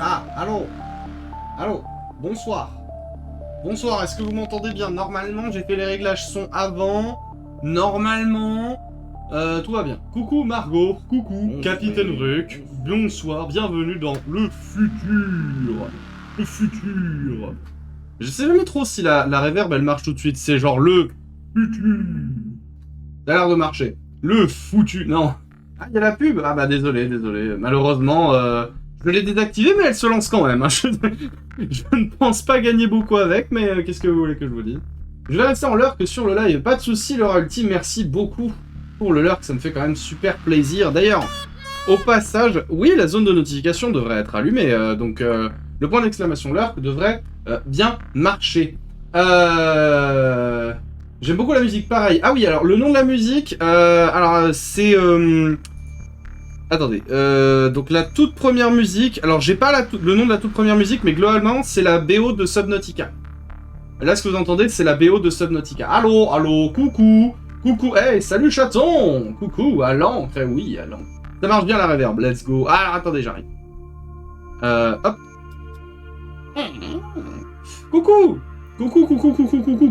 Ah, allô? Allô? Bonsoir. Bonsoir, est-ce que vous m'entendez bien? Normalement, j'ai fait les réglages son avant. Normalement, tout va bien. Coucou Margot, coucou Capitaine Ruck. Bonsoir, bienvenue dans le futur. Le futur. Je sais jamais trop si la reverb elle marche tout de suite. C'est genre le futur. Ça a l'air de marcher. Le foutu. Non. Ah, il y a la pub. Ah bah désolé. Malheureusement, je l'ai désactivée, mais elle se lance quand même. Hein. Je ne pense pas gagner beaucoup avec, mais qu'est-ce que vous voulez que je vous dise? Je vais rester en lurk sur le live. Pas de soucis, Laura Ulti. Merci beaucoup pour le lurk. Ça me fait quand même super plaisir. D'ailleurs, au passage, oui, la zone de notification devrait être allumée. Donc, le point d'exclamation lurk devrait bien marcher. J'aime beaucoup la musique, pareil. Ah oui, alors, le nom de la musique, alors, c'est... Attendez, donc la toute première musique... Alors, j'ai pas le nom de la toute première musique, mais globalement, c'est la BO de Subnautica. Là, ce que vous entendez, c'est la BO de Subnautica. Allô, coucou, hey, salut chaton. Coucou, à l'encre, oui, à l'encre. Ça marche bien la reverb, let's go. Ah, alors, attendez, j'arrive. Hop. Coucou,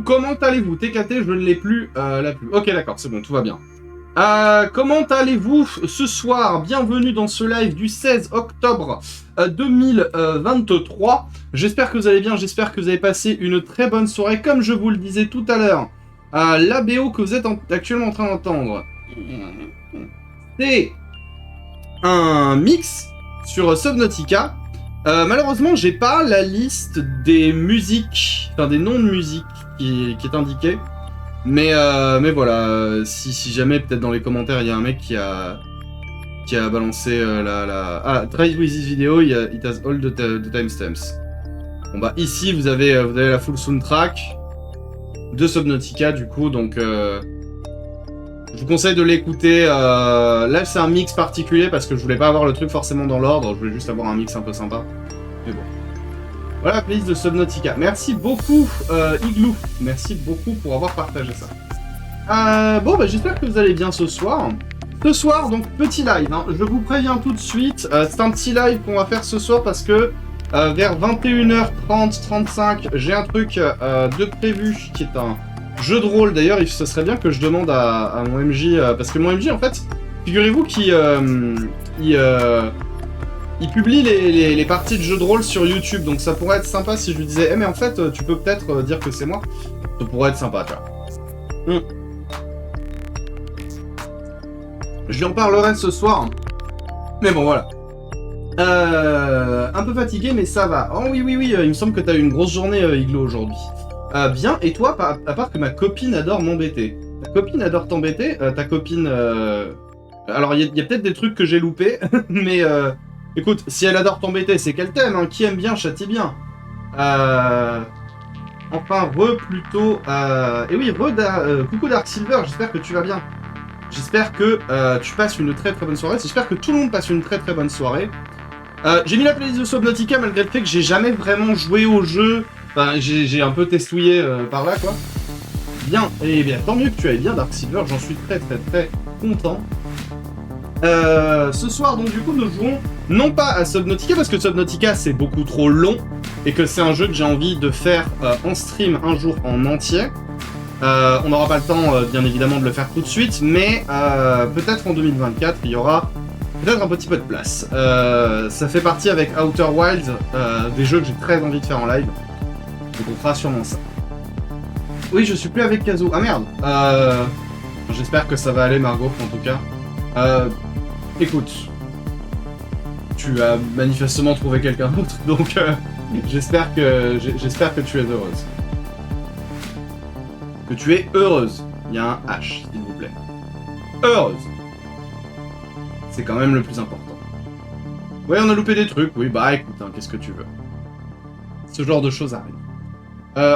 comment allez-vous? TKT, je ne l'ai plus, la pub. Ok, d'accord, c'est bon, tout va bien. Comment allez-vous ce soir? Bienvenue dans ce live du 16 octobre 2023. J'espère que vous allez bien, j'espère que vous avez passé une très bonne soirée. Comme je vous le disais tout à l'heure, la BO que vous êtes actuellement en train d'entendre, c'est un mix sur Subnautica. Malheureusement, j'ai pas la liste des musiques, enfin des noms de musique qui est indiquée. Mais voilà, si jamais peut-être dans les commentaires il y a un mec qui a balancé Ah, try with this video, it has all the timestamps. Bon bah ici vous avez la full soundtrack de Subnautica du coup, donc je vous conseille de l'écouter. Là c'est un mix particulier parce que je voulais pas avoir le truc forcément dans l'ordre, je voulais juste avoir un mix un peu sympa. Mais bon. Voilà la playlist de Subnautica. Merci beaucoup Igloo. Merci beaucoup pour avoir partagé ça. Bon bah j'espère que vous allez bien ce soir. Ce soir donc petit live, hein. Je vous préviens tout de suite. C'est un petit live qu'on va faire ce soir parce que vers 21h30, 35, j'ai un truc de prévu qui est un jeu de rôle. D'ailleurs ce serait bien que je demande à mon MJ, parce que mon MJ en fait, figurez-vous qu'il il publie les parties de jeux de rôle sur YouTube, donc ça pourrait être sympa si je lui disais « Eh mais en fait, tu peux peut-être dire que c'est moi ». Ça pourrait être sympa, tu vois. Je lui en parlerai ce soir. Mais bon, voilà. Un peu fatigué, mais ça va. Oh oui, il me semble que t'as eu une grosse journée, Iglo, aujourd'hui. Bien, et toi, à part que ma copine adore m'embêter. Ta copine adore t'embêter, ta copine... Alors, il y a peut-être des trucs que j'ai loupés, mais... Écoute, si elle adore t'embêter, c'est qu'elle t'aime, hein. Qui aime bien, châtie bien. Enfin, plutôt... Et oui, coucou Dark Silver, j'espère que tu vas bien. J'espère que tu passes une très très bonne soirée. J'espère que tout le monde passe une très très bonne soirée. J'ai mis la playlist de Subnautica malgré le fait que j'ai jamais vraiment joué au jeu. Enfin, j'ai un peu testouillé par là, quoi. Bien, et bien, tant mieux que tu ailles bien, Dark Silver, j'en suis très très très content. Ce soir, donc, du coup, nous jouons non pas à Subnautica, parce que Subnautica, c'est beaucoup trop long, et que c'est un jeu que j'ai envie de faire en stream un jour en entier. On n'aura pas le temps, bien évidemment, de le faire tout de suite, mais peut-être en 2024, il y aura peut-être un petit peu de place. Ça fait partie avec Outer Wilds des jeux que j'ai très envie de faire en live. Donc on fera sûrement ça. Oui, je suis plus avec Kazu. Ah merde. J'espère que ça va aller, Margot, en tout cas. Écoute, tu as manifestement trouvé quelqu'un d'autre, donc j'espère que tu es heureuse. Que tu es heureuse. Il y a un H, s'il vous plaît. Heureuse. C'est quand même le plus important. Ouais, on a loupé des trucs. Oui, bah écoute, hein, qu'est-ce que tu veux. Ce genre de choses arrive.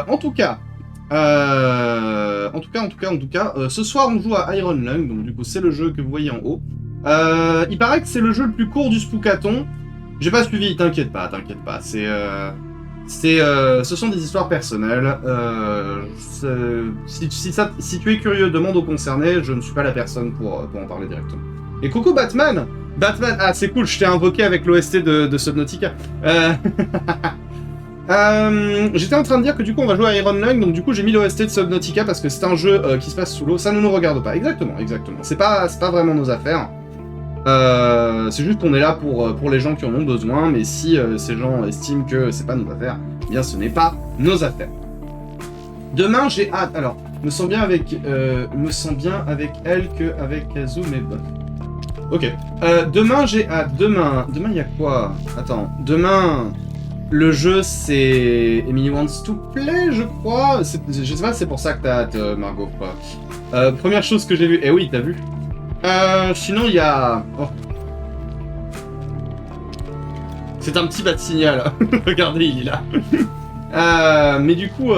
En tout cas, ce soir on joue à Iron Lung, donc du coup c'est le jeu que vous voyez en haut. Il paraît que c'est le jeu le plus court du Spookathon. J'ai pas suivi, t'inquiète pas. Ce sont des histoires personnelles. Si tu es curieux, demande aux concernés. Je ne suis pas la personne pour en parler directement. Et coucou Batman. Ah c'est cool, je t'ai invoqué avec l'OST de Subnautica. J'étais en train de dire que du coup on va jouer à Iron Lung, donc du coup j'ai mis l'OST de Subnautica parce que c'est un jeu qui se passe sous l'eau, ça ne nous regarde pas, exactement. C'est pas vraiment nos affaires. C'est juste qu'on est là pour les gens qui en ont besoin, mais si ces gens estiment que c'est pas nos affaires, eh bien ce n'est pas nos affaires. Demain j'ai hâte, alors, me sens bien avec elle qu'avec Kazu, mais bon. Ok. Demain j'ai hâte, demain il y a quoi? Attends, demain... Le jeu, c'est Emily Wants to Play, je crois. Je sais pas, c'est pour ça que t'as hâte, Margot, quoi. Première chose que j'ai vue... Eh oui, t'as vu. Sinon, il y a... Oh. C'est un petit bas de signal. Regardez, il est là. Mais du coup...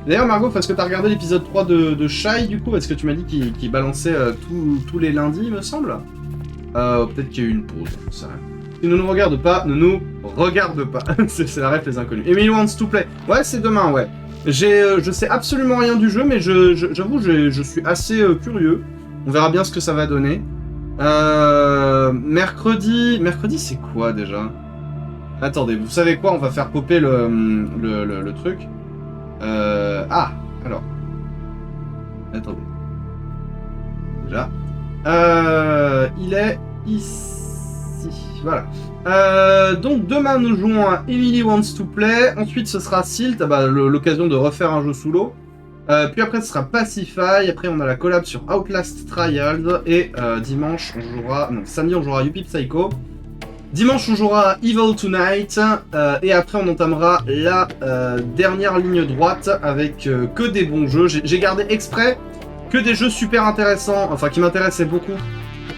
D'ailleurs, Margot, est-ce que t'as regardé l'épisode 3 de Shy, du coup? Est-ce que tu m'as dit qu'il balançait tous les lundis, il me semble? Peut-être qu'il y a eu une pause, ça rien. Si ne nous regarde pas, ne nous regarde pas. C'est la ref les inconnus. Emily Wants to Play. Ouais, c'est demain, ouais. Je sais absolument rien du jeu, mais j'avoue, je suis assez curieux. On verra bien ce que ça va donner. Mercredi, c'est quoi déjà? Attendez, vous savez quoi? On va faire popper le truc. Ah, alors. Attendez. Déjà. Il est ici. Voilà. Donc demain nous jouons à Emily Wants to Play. Ensuite ce sera Silt, l'occasion de refaire un jeu sous l'eau. Puis après ce sera Pacify. Après on a la collab sur Outlast Trials. Et dimanche on jouera... Non, samedi on jouera Yuppie Psycho. Dimanche on jouera Evil Tonight. Et après on entamera la dernière ligne droite avec que des bons jeux. J'ai gardé exprès que des jeux super intéressants, enfin qui m'intéressaient beaucoup.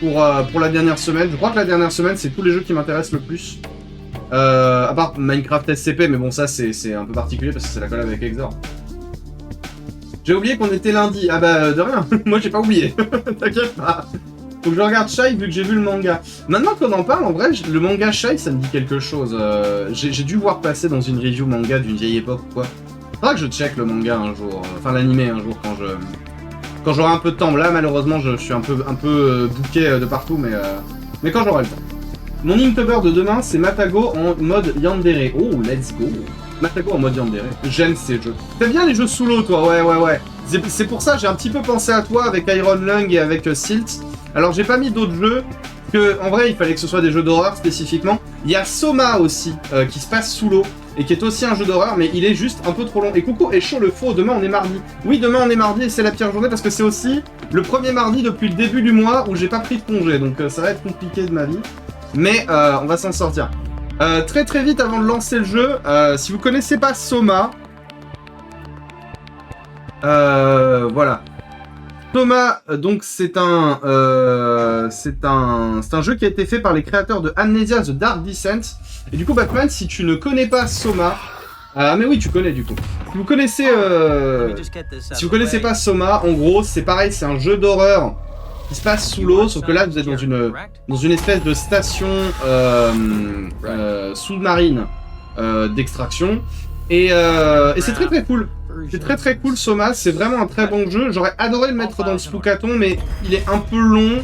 Pour la dernière semaine. Je crois que la dernière semaine, c'est tous les jeux qui m'intéressent le plus. À part Minecraft SCP, mais bon, ça, c'est un peu particulier parce que c'est la collab avec Exor. J'ai oublié qu'on était lundi. Ah bah, de rien. Moi, j'ai pas oublié. T'inquiète pas. Faut que je regarde Shy vu que j'ai vu le manga. Maintenant qu'on en parle, en vrai, le manga Shy, ça me dit quelque chose. J'ai dû voir passer dans une review manga d'une vieille époque ou quoi. Faudra que je check le manga un jour. Enfin, l'animé un jour quand j'aurai un peu de temps. Là, malheureusement, je suis un peu booké de partout, mais quand j'aurai le temps. Mon Inktober de demain, c'est Matago en mode Yandere. Oh, let's go. Matago en mode Yandere. J'aime ces jeux. T'aimes bien les jeux sous l'eau, toi? Ouais. C'est pour ça, j'ai un petit peu pensé à toi avec Iron Lung et avec Silt. Alors, j'ai pas mis d'autres jeux, que en vrai, il fallait que ce soit des jeux d'horreur spécifiquement. Il y a Soma aussi, qui se passe sous l'eau. Et qui est aussi un jeu d'horreur, mais il est juste un peu trop long. Et coucou, et chaud le faux, demain on est mardi. Oui, demain on est mardi et c'est la pire journée parce que c'est aussi le premier mardi depuis le début du mois où j'ai pas pris de congé. Donc ça va être compliqué de ma vie. Mais on va s'en sortir. Très vite avant de lancer le jeu, si vous connaissez pas Soma... voilà. Soma, donc c'est un jeu qui a été fait par les créateurs de Amnesia The Dark Descent. Et du coup, Batman, si tu ne connais pas Soma... Ah mais oui, tu connais du coup. Si vous connaissez pas Soma, en gros, c'est pareil, c'est un jeu d'horreur qui se passe sous l'eau, sauf que là, vous êtes dans une espèce de station sous-marine d'extraction. Et c'est très cool. C'est très cool, Soma, c'est vraiment un très bon jeu. J'aurais adoré le mettre dans le Spookathon, mais il est un peu long.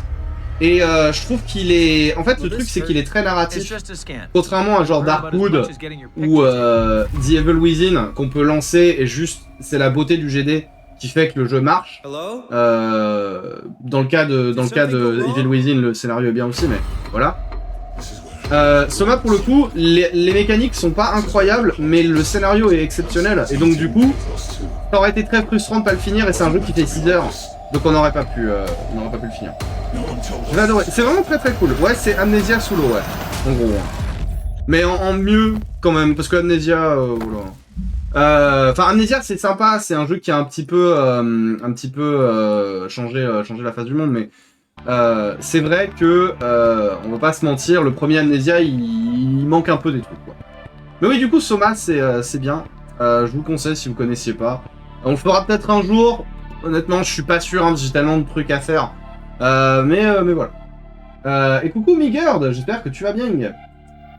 Et je trouve qu'il est... En fait, le truc, c'est qu'il est très narratif. Contrairement à genre Darkwood ou The Evil Within, qu'on peut lancer et juste... C'est la beauté du GD. qui fait que le jeu marche. Dans le cas de Evil Within, le scénario est bien aussi, mais voilà. Soma, pour le coup, les mécaniques sont pas incroyables, mais le scénario est exceptionnel, et donc du coup, ça aurait été très frustrant de pas le finir, et c'est un jeu qui fait 6 heures, donc on n'aurait pas pu le finir. J'ai adoré, c'est vraiment très très cool. Ouais, c'est Amnesia sous l'eau, ouais, en gros. Mais en mieux, quand même, parce que Amnesia, voilà. Enfin, Amnesia, c'est sympa, c'est un jeu qui a un petit peu changé la face du monde, mais c'est vrai que, on va pas se mentir, le premier Amnesia, il manque un peu des trucs, quoi. Mais oui, du coup, Soma, c'est bien. Je vous le conseille si vous connaissiez pas. On le fera peut-être un jour. Honnêtement, je suis pas sûr, hein, j'ai tellement de trucs à faire. Mais voilà. Et coucou Migurd, j'espère que tu vas bien.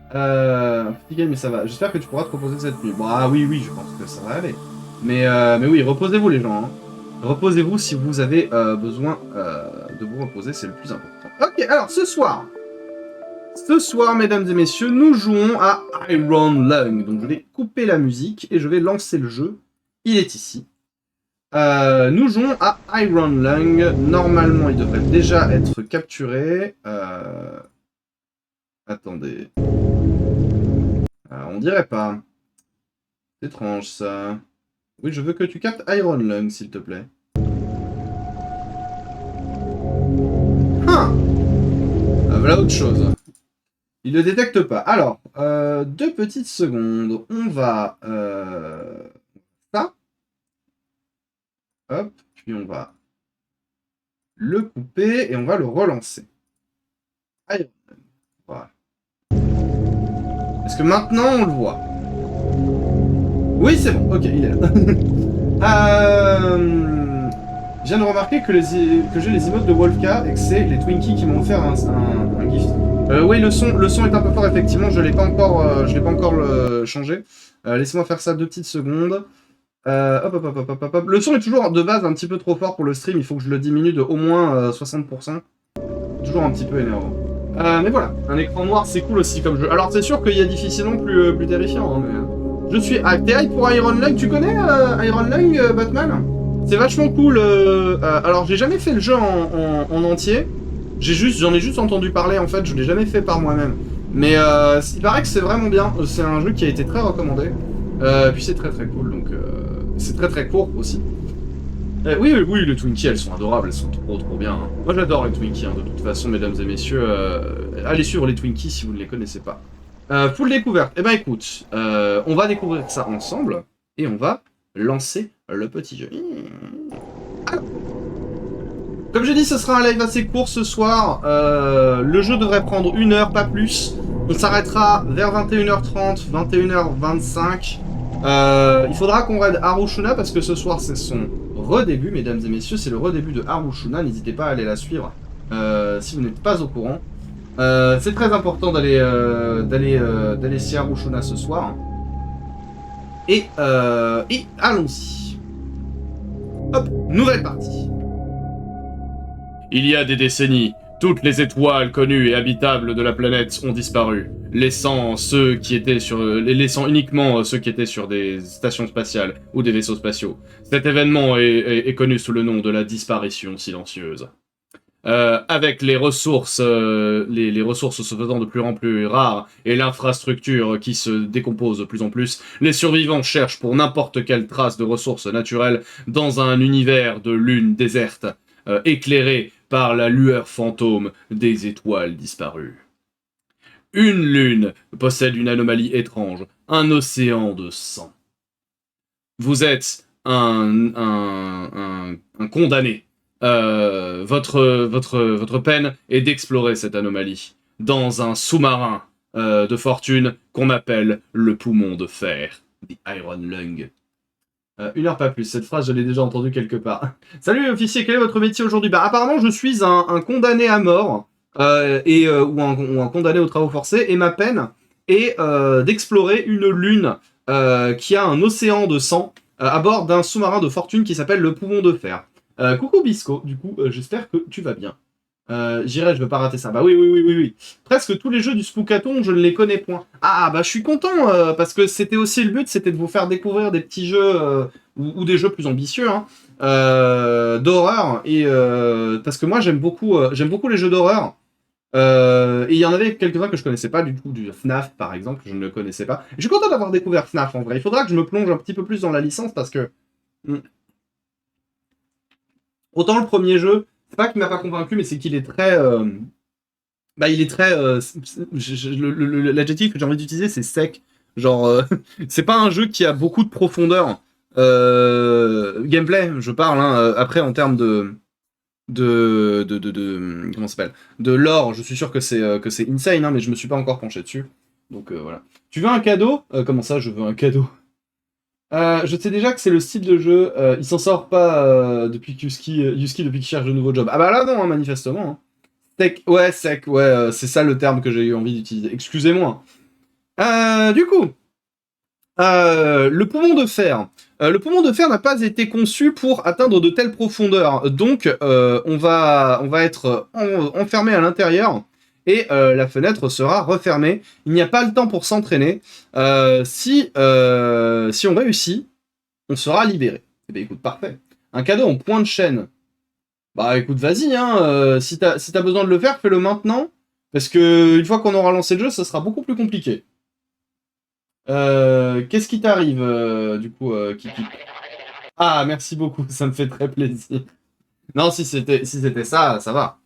Petit game, mais ça va. J'espère que tu pourras te reposer cette nuit. Bon, ah oui, je pense que ça va aller. Mais oui, reposez-vous les gens. Hein. Reposez-vous si vous avez besoin de vous reposer, c'est le plus important. Ok, alors ce soir, mesdames et messieurs, nous jouons à Iron Lung. Donc je vais couper la musique et je vais lancer le jeu. Il est ici. Nous jouons à Iron Lung. Normalement, il devrait déjà être capturé. Attendez. On dirait pas. C'est étrange ça. Oui, je veux que tu captes Iron Lung, s'il te plaît. Voilà autre chose. Il ne détecte pas. Alors, 2 petites secondes. On va... ça. Hop. Puis on va le couper et on va le relancer. Iron Lung. Voilà. Est-ce que maintenant on le voit? Oui, c'est bon. Ok, il est là. Je viens de remarquer que j'ai les emotes de Wolfka et que c'est les Twinkies qui m'ont offert un gift. Oui, le son est un peu fort, effectivement. Je l'ai pas encore changé. Laissez-moi faire ça 2 petites secondes. Hop. Le son est toujours de base un petit peu trop fort pour le stream. Il faut que je le diminue de au moins 60%. Toujours un petit peu énervant. Mais voilà, un écran noir c'est cool aussi comme jeu. Alors c'est sûr qu'il y a difficilement plus terrifiant, hein, mais je suis hype pour Iron Lung. Tu connais Iron Lung, Batman? C'est vachement cool. Alors j'ai jamais fait le jeu en entier. J'en ai juste entendu parler en fait. Je l'ai jamais fait par moi-même. Mais il paraît que c'est vraiment bien. C'est un jeu qui a été très recommandé. Puis c'est très cool. Donc c'est très court aussi. Oui, les Twinkies, elles sont adorables, elles sont trop bien. Hein. Moi j'adore les Twinkies, hein, de toute façon, mesdames et messieurs. Allez suivre les Twinkies si vous ne les connaissez pas. Full découverte. Eh ben écoute, on va découvrir ça ensemble et on va lancer le petit jeu. Alors, comme j'ai dit, ce sera un live assez court ce soir. Le jeu devrait prendre 1 heure, pas plus. On s'arrêtera vers 21h30, 21h25. Il faudra qu'on raide Harushuna parce que ce soir c'est son redébut, mesdames et messieurs, c'est le redébut de Harushuna. N'hésitez pas à aller la suivre si vous n'êtes pas au courant. C'est très important d'aller chez Harushuna ce soir. Et allons-y. Hop, nouvelle partie. Il y a des décennies, toutes les étoiles connues et habitables de la planète ont disparu, laissant uniquement ceux qui étaient sur des stations spatiales ou des vaisseaux spatiaux. Cet événement est connu sous le nom de la disparition silencieuse. Avec les ressources se faisant de plus en plus rares et l'infrastructure qui se décompose de plus en plus, les survivants cherchent pour n'importe quelle trace de ressources naturelles dans un univers de lunes désertes, éclairé par la lueur fantôme des étoiles disparues. Une lune possède une anomalie étrange, un océan de sang. Vous êtes un condamné. Votre peine est d'explorer cette anomalie dans un sous-marin de fortune qu'on appelle le poumon de fer, The Iron Lung. 1 heure pas plus, cette phrase je l'ai déjà entendue quelque part. Salut officier, quel est votre métier aujourd'hui? Bah apparemment je suis un condamné à mort, ou un condamné aux travaux forcés, et ma peine est d'explorer une lune qui a un océan de sang à bord d'un sous-marin de fortune qui s'appelle le poumon de fer. Coucou Bisco, du coup j'espère que tu vas bien. J'irai, je veux pas rater ça. Bah oui, oui, oui, oui, oui. Presque tous les jeux du Spookathon, je ne les connais point. Ah, bah je suis content, parce que c'était aussi le but, c'était de vous faire découvrir des petits jeux, ou des jeux plus ambitieux, hein, d'horreur. Et parce que moi, j'aime beaucoup les jeux d'horreur. Et il y en avait quelques-uns que je connaissais pas du tout, du FNAF par exemple, je ne le connaissais pas. Je suis content d'avoir découvert FNAF en vrai. Il faudra que je me plonge un petit peu plus dans la licence parce que autant le premier jeu, c'est pas qu'il m'a pas convaincu, mais c'est qu'il est très, bah il est très, l'adjectif que j'ai envie d'utiliser c'est sec. Genre, c'est pas un jeu qui a beaucoup de profondeur. Gameplay, je parle. Hein, après en termes comment ça s'appelle, de lore, je suis sûr que c'est insane, hein, mais je me suis pas encore penché dessus. Donc voilà. Tu veux un cadeau? Comment ça, je veux un cadeau? Je sais déjà que c'est le style de jeu. Il s'en sort pas depuis que Yuski depuis qu'il cherche de nouveaux jobs. Ah bah là non, hein, manifestement. Hein. Sec, ouais, c'est ça le terme que j'ai eu envie d'utiliser. Excusez-moi. Du coup, le poumon de fer. Le poumon de fer n'a pas été conçu pour atteindre de telles profondeurs. Donc, on va être enfermé à l'intérieur et la fenêtre sera refermée. Il n'y a pas le temps pour s'entraîner. Si on réussit, on sera libéré. Eh bien, écoute, parfait. Un cadeau en point de chaîne. Bah, écoute, vas-y, hein. Si t'as besoin de le faire, fais-le maintenant. Parce que une fois qu'on aura lancé le jeu, ça sera beaucoup plus compliqué. Qu'est-ce qui t'arrive, du coup, Kiki? Ah, merci beaucoup, ça me fait très plaisir. Non, si c'était ça, ça va.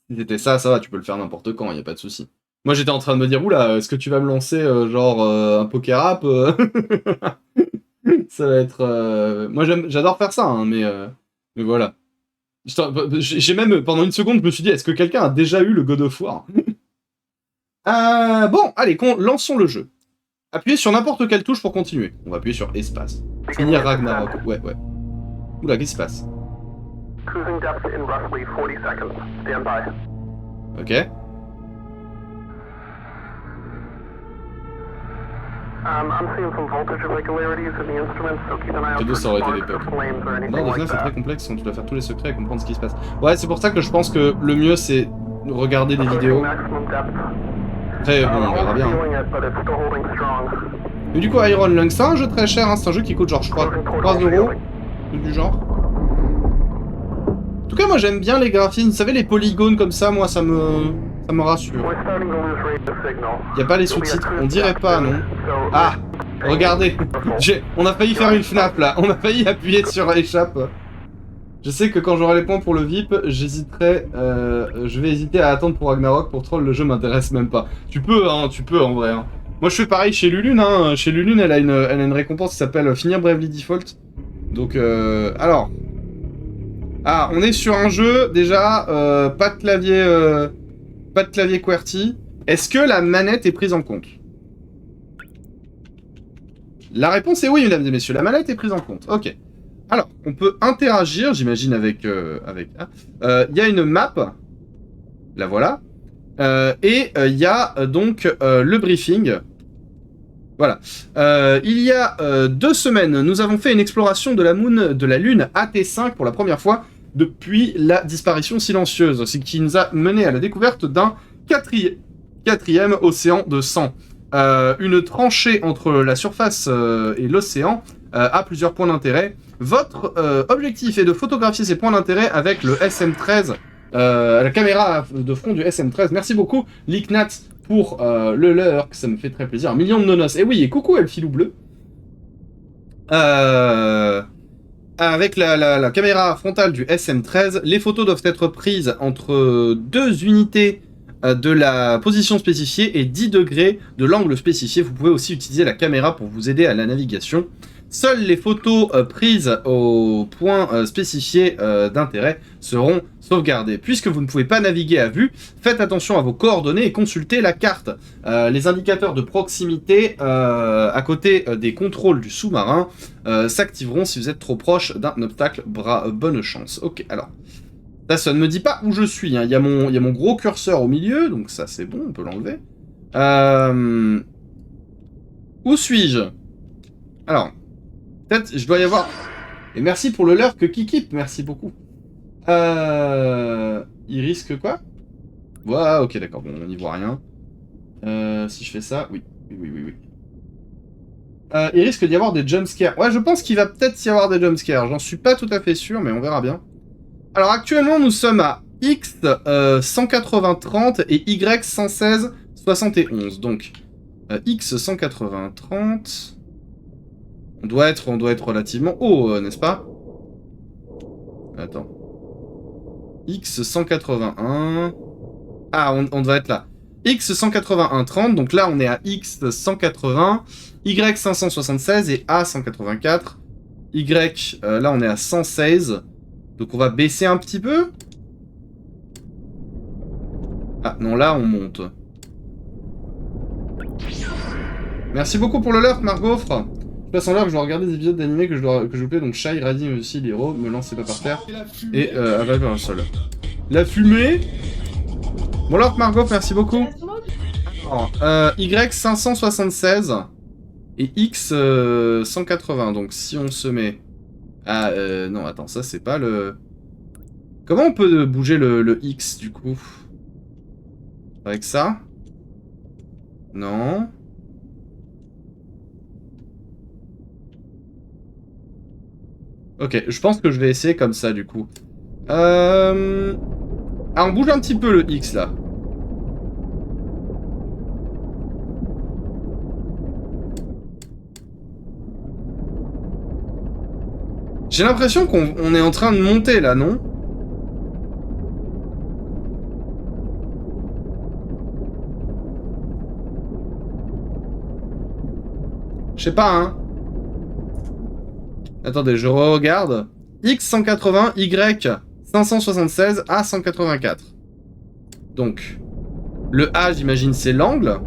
Si c'était ça, ça va, tu peux le faire n'importe quand, y a pas de souci. Moi, j'étais en train de me dire, oula, est-ce que tu vas me lancer, genre, un poker rap Ça va être... Moi, j'adore faire ça, hein, mais voilà. J'ai même, pendant une seconde, je me suis dit, est-ce que quelqu'un a déjà eu le God of War? Bon, allez, lançons le jeu. Appuyez sur n'importe quelle touche pour continuer. On va appuyer sur espace. Finir Ragnarok. Ouais, ouais. Oula, qu'est-ce qui se passe? Cruising depth in roughly 40 seconds. Stand by. Ok. I'm seeing some voltage irregularities in the instruments, so keep an eye out for Ça aurait été des sparks or peuples. flames or anything Non, like Defnaf, c'est that. très complexe, tu dois faire tous les secrets et comprendre ce qui se passe. Ouais, c'est pour ça que je pense que le mieux, c'est de regarder des vidéos. Maximum depth. Après, bon, on verra bien. Feeling it, but it's still holding strong. Mais du coup, Iron Lung, c'est un jeu très cher, hein, c'est un jeu qui coûte genre, je crois, 3 euros. Du genre. En tout cas, moi j'aime bien les graphismes. Vous savez, les polygones comme ça, moi ça me rassure. We're starting to lose radio signal. Y a pas les sous-titres, on dirait pas, non? Ah, regardez, on a failli faire une FNAP là, on a failli appuyer sur échappe. Je sais que quand j'aurai les points pour le VIP, j'hésiterai, je vais hésiter à attendre pour Ragnarok. Pour Troll, le jeu m'intéresse même pas. Tu peux en vrai. Hein. Moi je fais pareil chez Lulune, hein. Chez Lulune, elle a une récompense qui s'appelle Finir Bravely Default. Donc, alors... Ah, on est sur un jeu, déjà, pas de clavier QWERTY. Est-ce que la manette est prise en compte? La réponse est oui, mesdames et messieurs, la manette est prise en compte. Ok. Alors, on peut interagir, j'imagine, avec... y a une map, la voilà, et il y a donc le briefing. Voilà. Il y a 2 semaines, nous avons fait une exploration de la Lune AT5 pour la première fois depuis la disparition silencieuse, ce qui nous a mené à la découverte d'un quatrième océan de sang. Une tranchée entre la surface et l'océan a plusieurs points d'intérêt. Votre objectif est de photographier ces points d'intérêt avec le SM13, la caméra de front du SM13. Merci beaucoup, Licknat, pour le lurk, ça me fait très plaisir. 1 million de nonos. Et oui, et coucou Elfilou bleu. Avec la caméra frontale du SM13, les photos doivent être prises entre 2 unités de la position spécifiée et 10 degrés de l'angle spécifié. Vous pouvez aussi utiliser la caméra pour vous aider à la navigation. Seules les photos prises au point spécifié d'intérêt seront sauvegardées. Puisque vous ne pouvez pas naviguer à vue, faites attention à vos coordonnées et consultez la carte. Les indicateurs de proximité à côté des contrôles du sous-marin s'activeront si vous êtes trop proche d'un obstacle. Bonne chance. Ok, alors. Ça ne me dit pas où je suis. Hein. Il y a mon gros curseur au milieu, donc ça c'est bon, on peut l'enlever. Où suis-je? Alors, peut-être je dois y avoir... Et merci pour le lurk Kikip, merci beaucoup. Il risque quoi? Ouais, ok, d'accord, bon, on n'y voit rien. Si je fais ça, oui. Oui. Il risque d'y avoir des jumpscares. Ouais, je pense qu'il va peut-être y avoir des jumpscares. J'en suis pas tout à fait sûr, mais on verra bien. Alors actuellement, nous sommes à X 180-30 et Y 116-71. Donc, X 180-30... On doit être relativement haut, n'est-ce pas? Attends. X 181... Ah, on doit être là. X 181-30, donc là on est à X 180, Y 576 et A 184. Y, là on est à 116. Donc on va baisser un petit peu. Ah non, là on monte. Merci beaucoup pour le lurk, Margaufre. Je passe en l'heure que je dois regarder des épisodes d'animé que je vous plais, donc Shai, Radhi, mais aussi les héros, me lancez pas par terre. Et avalez par un sol. La fumée. Bon lurk, Margot, merci beaucoup. Alors, Y 576 et X 180, donc si on se met... Ah, non, attends, ça c'est pas le... Comment on peut bouger le X, du coup? Avec ça? Non. Ok, je pense que je vais essayer comme ça, du coup. Ah, on bouge un petit peu le X, là. J'ai l'impression qu'on est en train de monter, là, non? Je sais pas, hein. Attendez, je regarde. X 180, Y 576, A 184. Donc, le A, j'imagine, c'est l'angle.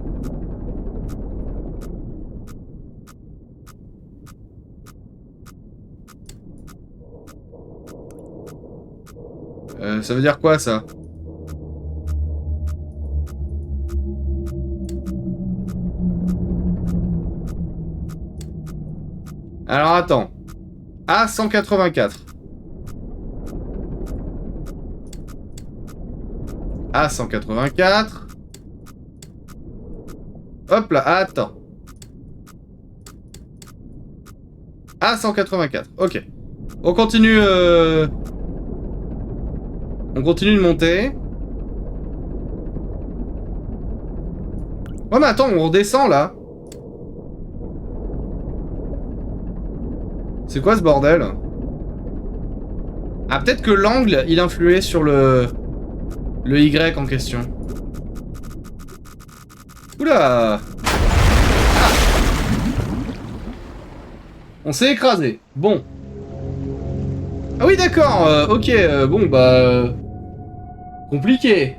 Ça veut dire quoi, ça? Alors, attends. A 184. A 184. Hop là, attends. A 184. Ok. On continue. On continue de monter. Oh mais attends, on redescend là. C'est quoi ce bordel? Ah, peut-être que l'angle, il influait sur le Y en question. Oula! Ah. On s'est écrasé. Bon. Ah oui, d'accord. Ok, bon, bah... compliqué.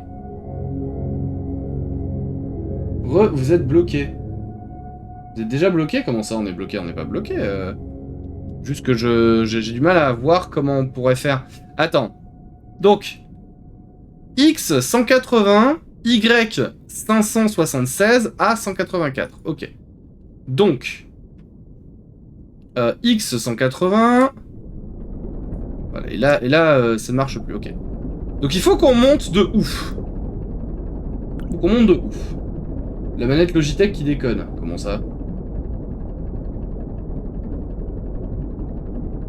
Vous êtes bloqué. Vous êtes déjà bloqué? Comment ça, on est bloqué? On n'est pas bloqué. Juste que j'ai du mal à voir comment on pourrait faire. Attends. Donc, X 180, Y 576, A 184. Ok. Donc, X 180. Voilà, et là ça ne marche plus. Ok. Donc il faut qu'on monte de ouf. Faut qu'on monte de ouf. La manette Logitech qui déconne. Comment ça?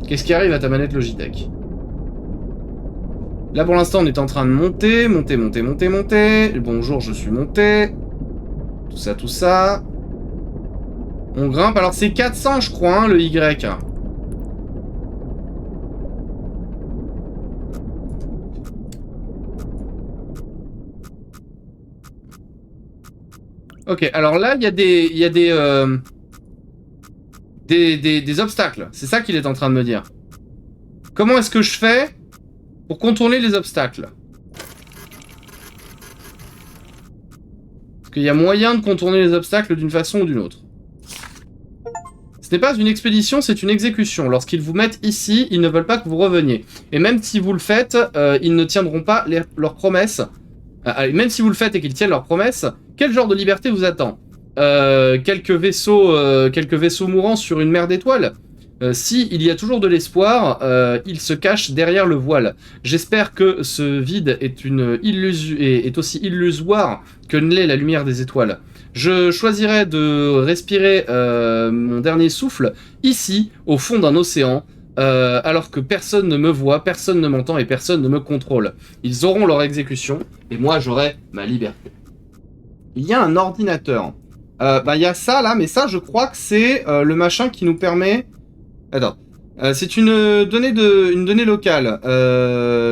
Qu'est-ce qui arrive à ta manette Logitech? Là pour l'instant on est en train de monter. Bonjour, je suis monté. Tout ça. On grimpe. Alors c'est 400 je crois, hein, le Y. Ok, alors là il y a des obstacles. C'est ça qu'il est en train de me dire. Comment est-ce que je fais pour contourner les obstacles? Parce qu'il y a moyen de contourner les obstacles d'une façon ou d'une autre. Ce n'est pas une expédition, c'est une exécution. Lorsqu'ils vous mettent ici, ils ne veulent pas que vous reveniez. Et même si vous le faites, ils ne tiendront pas leurs promesses. Même si vous le faites et qu'ils tiennent leurs promesses, quel genre de liberté vous attend? Quelques vaisseaux mourants sur une mer d'étoiles? Si il y a toujours de l'espoir, il se cache derrière le voile. J'espère que ce vide est aussi illusoire que ne l'est la lumière des étoiles. Je choisirais de respirer mon dernier souffle ici, au fond d'un océan, alors que personne ne me voit, personne ne m'entend et personne ne me contrôle. Ils auront leur exécution et moi j'aurai ma liberté. Il y a un ordinateur. Il y a ça là, mais ça je crois que c'est le machin qui nous permet... Attends. C'est une donnée locale.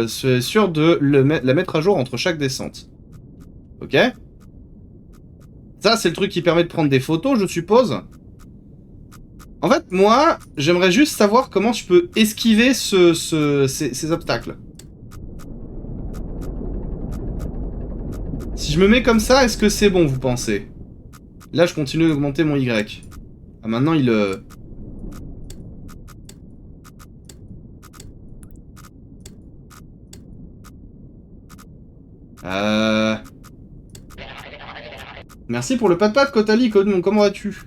C'est sûr de la mettre à jour entre chaque descente. Ok. Ça, c'est le truc qui permet de prendre des photos, je suppose. En fait, moi, j'aimerais juste savoir comment je peux esquiver ces obstacles. Si je me mets comme ça, est-ce que c'est bon, vous pensez? Là, je continue d'augmenter mon Y. Ah, maintenant, il... Merci pour le pat-pat, Kotali. Comment vas-tu?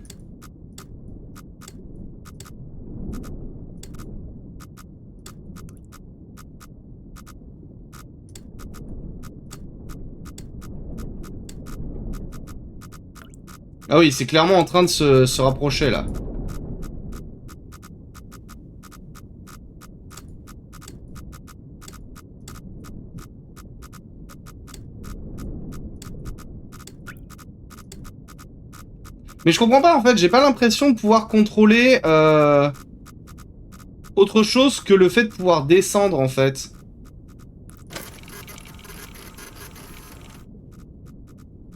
Ah oui, c'est clairement en train de se rapprocher, là. Mais je comprends pas, en fait. J'ai pas l'impression de pouvoir contrôler autre chose que le fait de pouvoir descendre, en fait.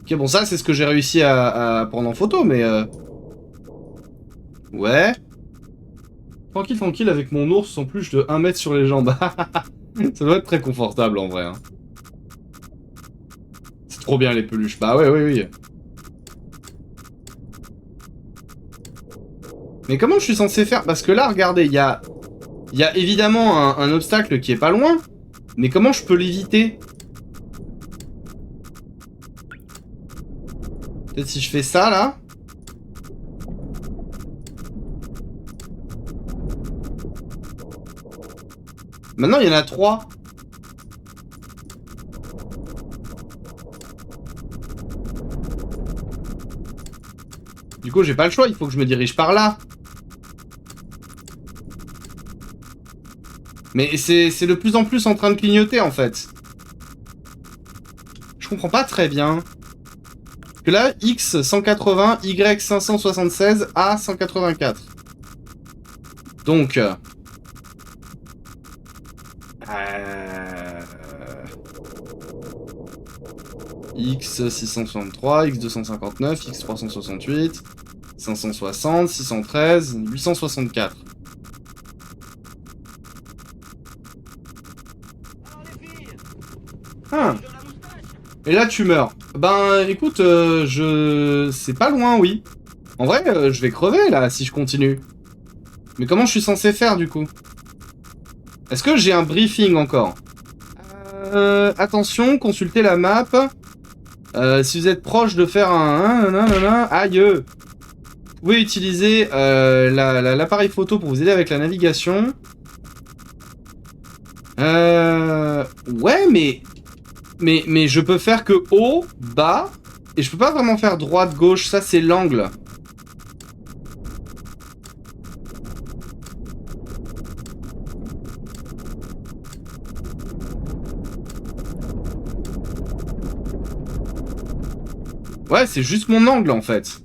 Ok, bon, ça, c'est ce que j'ai réussi à prendre en photo, mais... Ouais. Tranquille, tranquille, avec mon ours en plus de 1 mètre sur les jambes. Ça doit être très confortable, en vrai. Hein. C'est trop bien, les peluches. Bah ouais, oui, oui. Mais comment je suis censé faire? Parce que là, regardez, il y a évidemment un obstacle qui est pas loin. Mais comment je peux l'éviter? Peut-être si je fais ça, là. Maintenant, il y en a 3. Du coup, j'ai pas le choix. Il faut que je me dirige par là. Mais c'est de plus en plus en train de clignoter, en fait. Je comprends pas très bien. Que là, X 180, Y 576, A 184. Donc... X 663, X 259, X 368, 560, 613, 864. Ah. Et là tu meurs. Ben écoute, c'est pas loin, oui. En vrai, je vais crever là si je continue. Mais comment je suis censé faire du coup? Est-ce que j'ai un briefing encore? Attention, consultez la map. Si vous êtes proche de faire aïe. Vous pouvez utiliser l'appareil photo pour vous aider avec la navigation. Ouais, mais je peux faire que haut, bas, et je peux pas vraiment faire droite, gauche, ça c'est l'angle. Ouais, c'est juste mon angle en fait.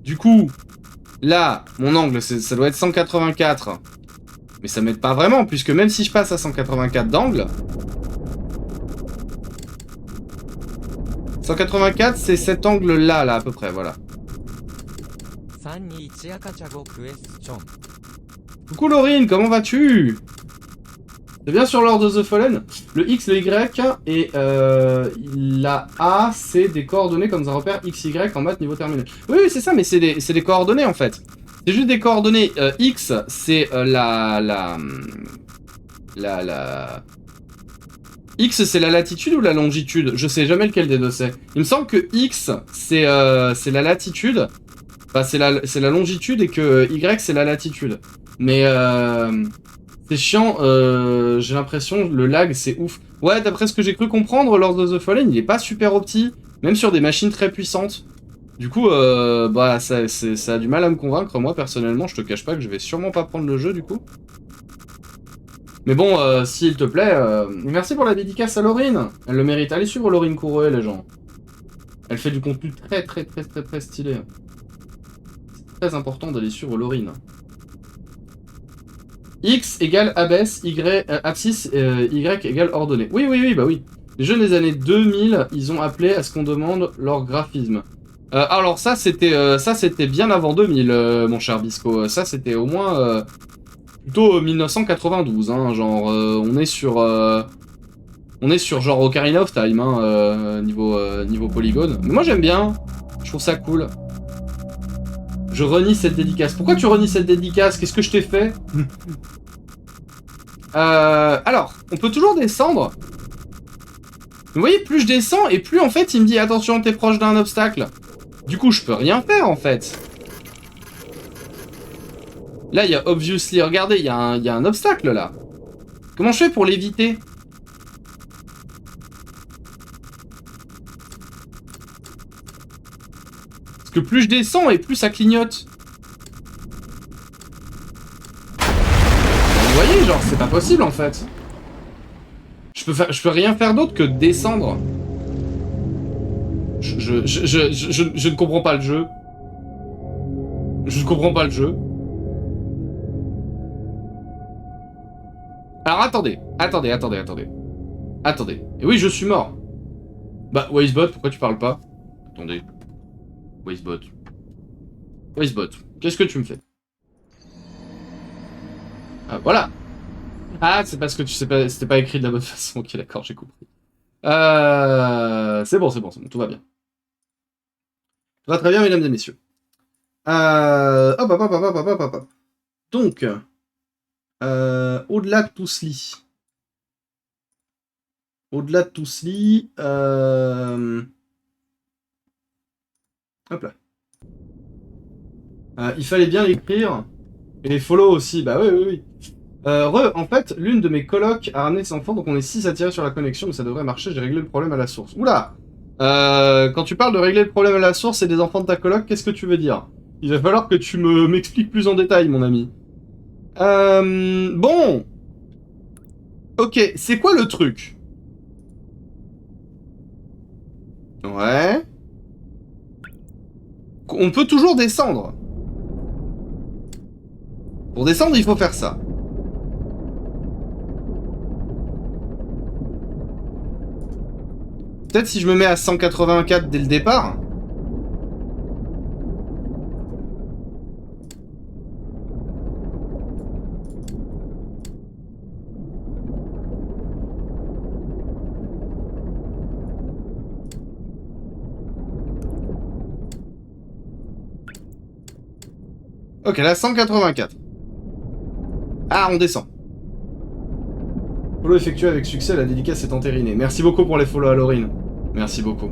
Du coup, là, mon angle, ça doit être 184. Mais ça m'aide pas vraiment, puisque même si je passe à 184 d'angle... 184, c'est cet angle-là, là, à peu près, voilà. Coucou Laurine, comment vas-tu? C'est bien sur Lord of the Fallen. Le X, le Y et la A, c'est des coordonnées comme un repère XY en maths niveau terminé. Oui, oui, c'est ça, mais c'est des coordonnées en fait. C'est juste des coordonnées. X, c'est X, c'est la latitude ou la longitude? Je sais jamais lequel des deux c'est. Il me semble que X, c'est la latitude. Enfin, c'est la longitude et que Y, c'est la latitude. Mais c'est chiant, j'ai l'impression le lag c'est ouf. Ouais, d'après ce que j'ai cru comprendre, Lord of the Fallen, il est pas super opti, même sur des machines très puissantes. Du coup, bah ça a du mal à me convaincre. Moi personnellement, je te cache pas que je vais sûrement pas prendre le jeu du coup. Mais bon, s'il te plaît, merci pour la dédicace à Laurine. Elle le mérite. Allez suivre Laurine Courrouet, les gens. Elle fait du contenu très stylé. C'est très important d'aller suivre Laurine. X égale abscisse, Y égale ordonnée. Oui, bah oui. Les jeunes des années 2000, ils ont appelé à ce qu'on demande leur graphisme. Alors ça c'était bien avant 2000, mon cher Bisco. Ça c'était au moins plutôt 1992, hein. Genre on est sur genre Ocarina of Time, hein, niveau polygone. Mais moi j'aime bien. Je trouve ça cool. Je renie cette dédicace. Pourquoi tu renies cette dédicace? Qu'est-ce que je t'ai fait? Alors, on peut toujours descendre. Vous voyez, plus je descends, et plus en fait, il me dit attention, t'es proche d'un obstacle. Du coup, je peux rien faire en fait. Là, il y a obviously, regardez, il y a un obstacle là. Comment je fais pour l'éviter? Parce que plus je descends, et plus ça clignote. Vous voyez, genre, c'est pas possible en fait. Je peux rien faire d'autre que descendre. Je ne comprends pas le jeu. Je ne comprends pas le jeu. Alors attendez. Attendez. Et oui, je suis mort. Bah, Wazebot, pourquoi tu parles pas? Attendez. Wazebot, qu'est-ce que tu me fais? Ah, voilà. Ah, c'est parce que tu sais pas, c'était pas écrit de la bonne façon. Ok, d'accord, j'ai compris. C'est bon, tout va bien. Tout va très bien, mesdames et messieurs. Hop. Donc, au-delà de tout cela, hop là. Il fallait bien l'écrire. Et les follow aussi, bah oui. En fait, l'une de mes colocs a ramené ses enfants, donc on est 6 à tirer sur la connexion, mais ça devrait marcher, j'ai réglé le problème à la source. Oula! Quand tu parles de régler le problème à la source et des enfants de ta coloc, qu'est-ce que tu veux dire? Il va falloir que tu m'expliques plus en détail, mon ami. Bon! Ok, c'est quoi le truc? Ouais. On peut toujours descendre. Pour descendre, il faut faire ça. Peut-être si je me mets à 184 dès le départ. Ok, là 184. Ah, on descend. Follow effectué avec succès, la dédicace est entérinée. Merci beaucoup pour les follow à Laurine. Merci beaucoup.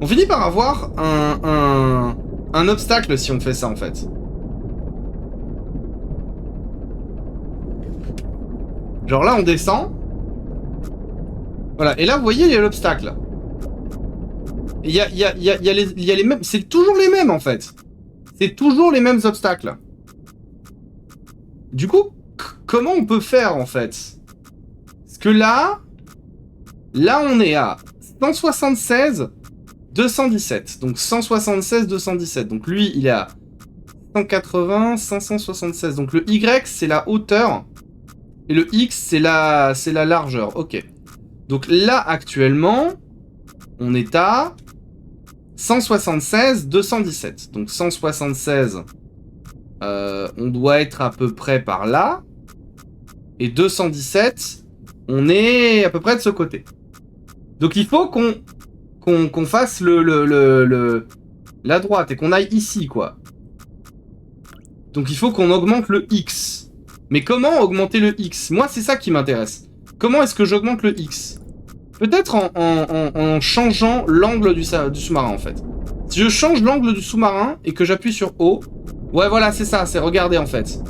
On finit par avoir un obstacle si on fait ça en fait. Genre là on descend. Voilà, et là vous voyez il y a l'obstacle. Il y a les mêmes... C'est toujours les mêmes en fait. C'est toujours les mêmes obstacles. Du coup, comment on peut faire en fait? Parce que là on est à 176, 217. Donc 176, 217. Donc lui, il est à 180, 576. Donc le Y, c'est la hauteur. Et le X, c'est la largeur. Ok. Donc là, actuellement, on est à 176, 217. Donc 176... on doit être à peu près par là. Et 217, on est à peu près de ce côté. Donc il faut qu'on fasse la droite et qu'on aille ici, quoi. Donc il faut qu'on augmente le X. Mais comment augmenter le X? Moi, c'est ça qui m'intéresse. Comment est-ce que j'augmente le X? Peut-être en changeant l'angle du sous-marin, en fait. Si je change l'angle du sous-marin et que j'appuie sur O... Ouais, voilà, c'est ça, c'est regarder en fait.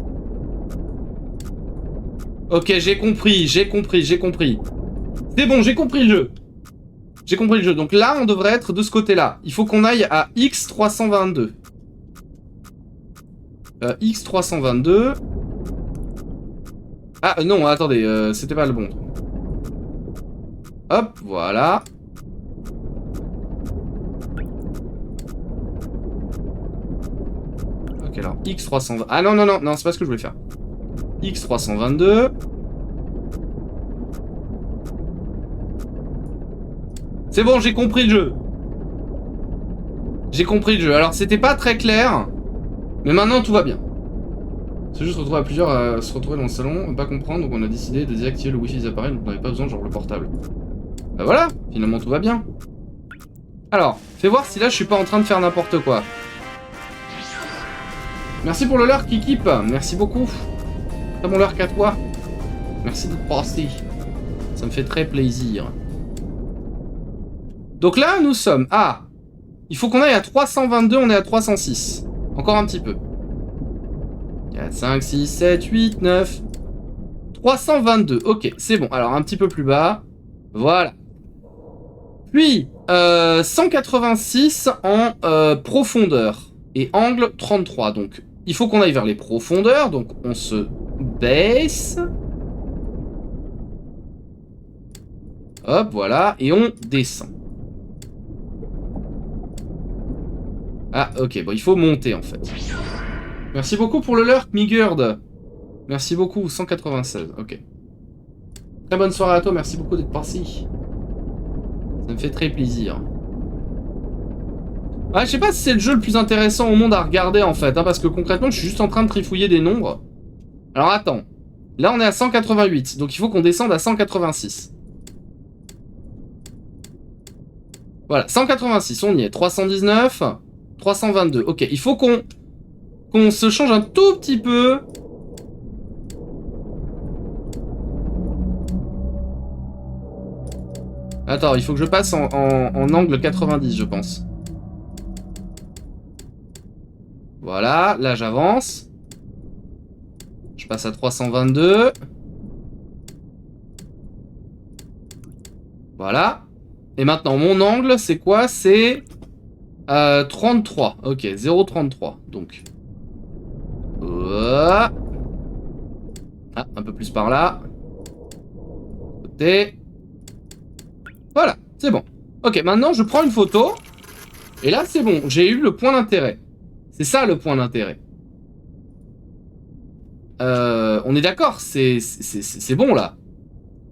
Ok, j'ai compris. C'est bon, j'ai compris le jeu. Donc là, on devrait être de ce côté-là. Il faut qu'on aille à X322. X322... Ah, non, attendez, c'était pas le bon. Hop, voilà. Ok, alors, X320... Ah non, c'est pas ce que je voulais faire. X322... C'est bon, j'ai compris le jeu. Alors, c'était pas très clair, mais maintenant, tout va bien. C'est juste retrouver à plusieurs, se retrouver dans le salon, pas comprendre, donc on a décidé de désactiver le wifi des appareils, donc on n'avait pas besoin, genre le portable. Bah voilà, finalement tout va bien. Alors, fais voir si là je suis pas en train de faire n'importe quoi. Merci pour le lurk, Kikip, merci beaucoup. Très bon lurk à toi. Merci de passer. Ça me fait très plaisir. Donc là, nous sommes à... Il faut qu'on aille à 322, on est à 306. Encore un petit peu. 4, 5, 6, 7, 8, 9... 322, ok, c'est bon. Alors, un petit peu plus bas. Voilà. Puis, 186 en profondeur. Et angle 33. Donc, il faut qu'on aille vers les profondeurs. Donc, on se baisse. Hop, voilà. Et on descend. Ah, ok. Bon, il faut monter, en fait. Merci beaucoup pour le lurk, Migurd. Merci beaucoup, 196, ok. Très bonne soirée à toi, merci beaucoup d'être passé. Ça me fait très plaisir. Ah, je sais pas si c'est le jeu le plus intéressant au monde à regarder, en fait, hein, parce que concrètement, je suis juste en train de trifouiller des nombres. Alors, attends. Là, on est à 188, donc il faut qu'on descende à 186. Voilà, 186, on y est. 319, 322, ok. Il faut qu'on se change un tout petit peu. Attends, il faut que je passe en angle 90, je pense. Voilà, là j'avance. Je passe à 322. Voilà. Et maintenant, mon angle, c'est quoi? C'est 33. Ok, 0,33. Donc. Ah, un peu plus par là. Côté. Voilà, c'est bon. Ok, maintenant je prends une photo. Et là, c'est bon. J'ai eu le point d'intérêt. C'est ça le point d'intérêt. On est d'accord, c'est bon là.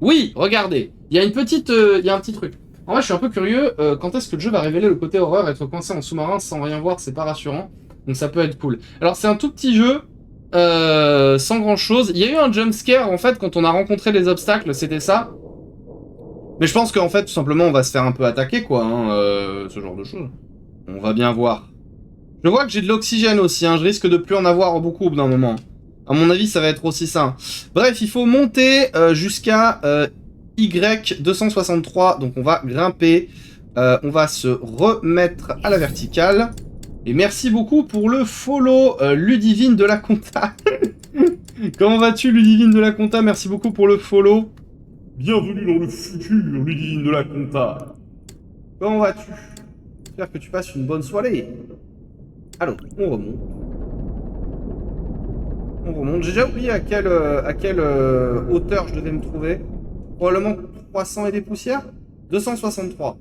Oui, regardez. Il y a une petite, il y a un petit truc. En vrai, je suis un peu curieux. Quand est-ce que le jeu va révéler le côté horreur? Être coincé en sous-marin sans rien voir, c'est pas rassurant. Donc ça peut être cool. Alors c'est un tout petit jeu. Sans grand chose. Il y a eu un jumpscare en fait quand on a rencontré les obstacles, c'était ça. Mais je pense qu'en fait, tout simplement, on va se faire un peu attaquer, quoi, hein, ce genre de choses. On va bien voir. Je vois que j'ai de l'oxygène aussi, hein, je risque de plus en avoir beaucoup au bout d'un moment. À mon avis, ça va être aussi ça. Bref, il faut monter jusqu'à Y263, donc on va grimper. On va se remettre à la verticale. Et merci beaucoup pour le follow, Ludivine de la Compta. Comment vas-tu, Ludivine de la Compta? Merci beaucoup pour le follow. Bienvenue dans le futur, Ludivine de la Compta. Comment vas-tu? J'espère que tu passes une bonne soirée. Alors, on remonte. On remonte. J'ai déjà oublié à quelle hauteur je devais me trouver. Probablement 300 et des poussières. 263.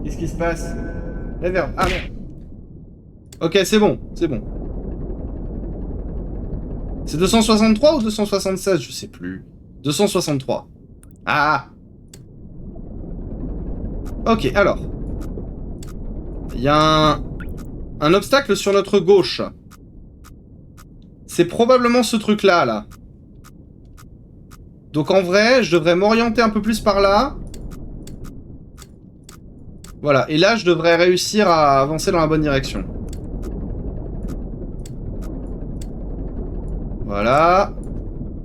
Qu'est-ce qui se passe? Réverb. Ah non. Ok, c'est bon, c'est bon. C'est 263 ou 276? Je sais plus. 263. Ah. Ok, alors. Il y a un obstacle sur notre gauche. C'est probablement ce truc-là, là. Donc en vrai, je devrais m'orienter un peu plus par là. Voilà, et là, je devrais réussir à avancer dans la bonne direction. Voilà.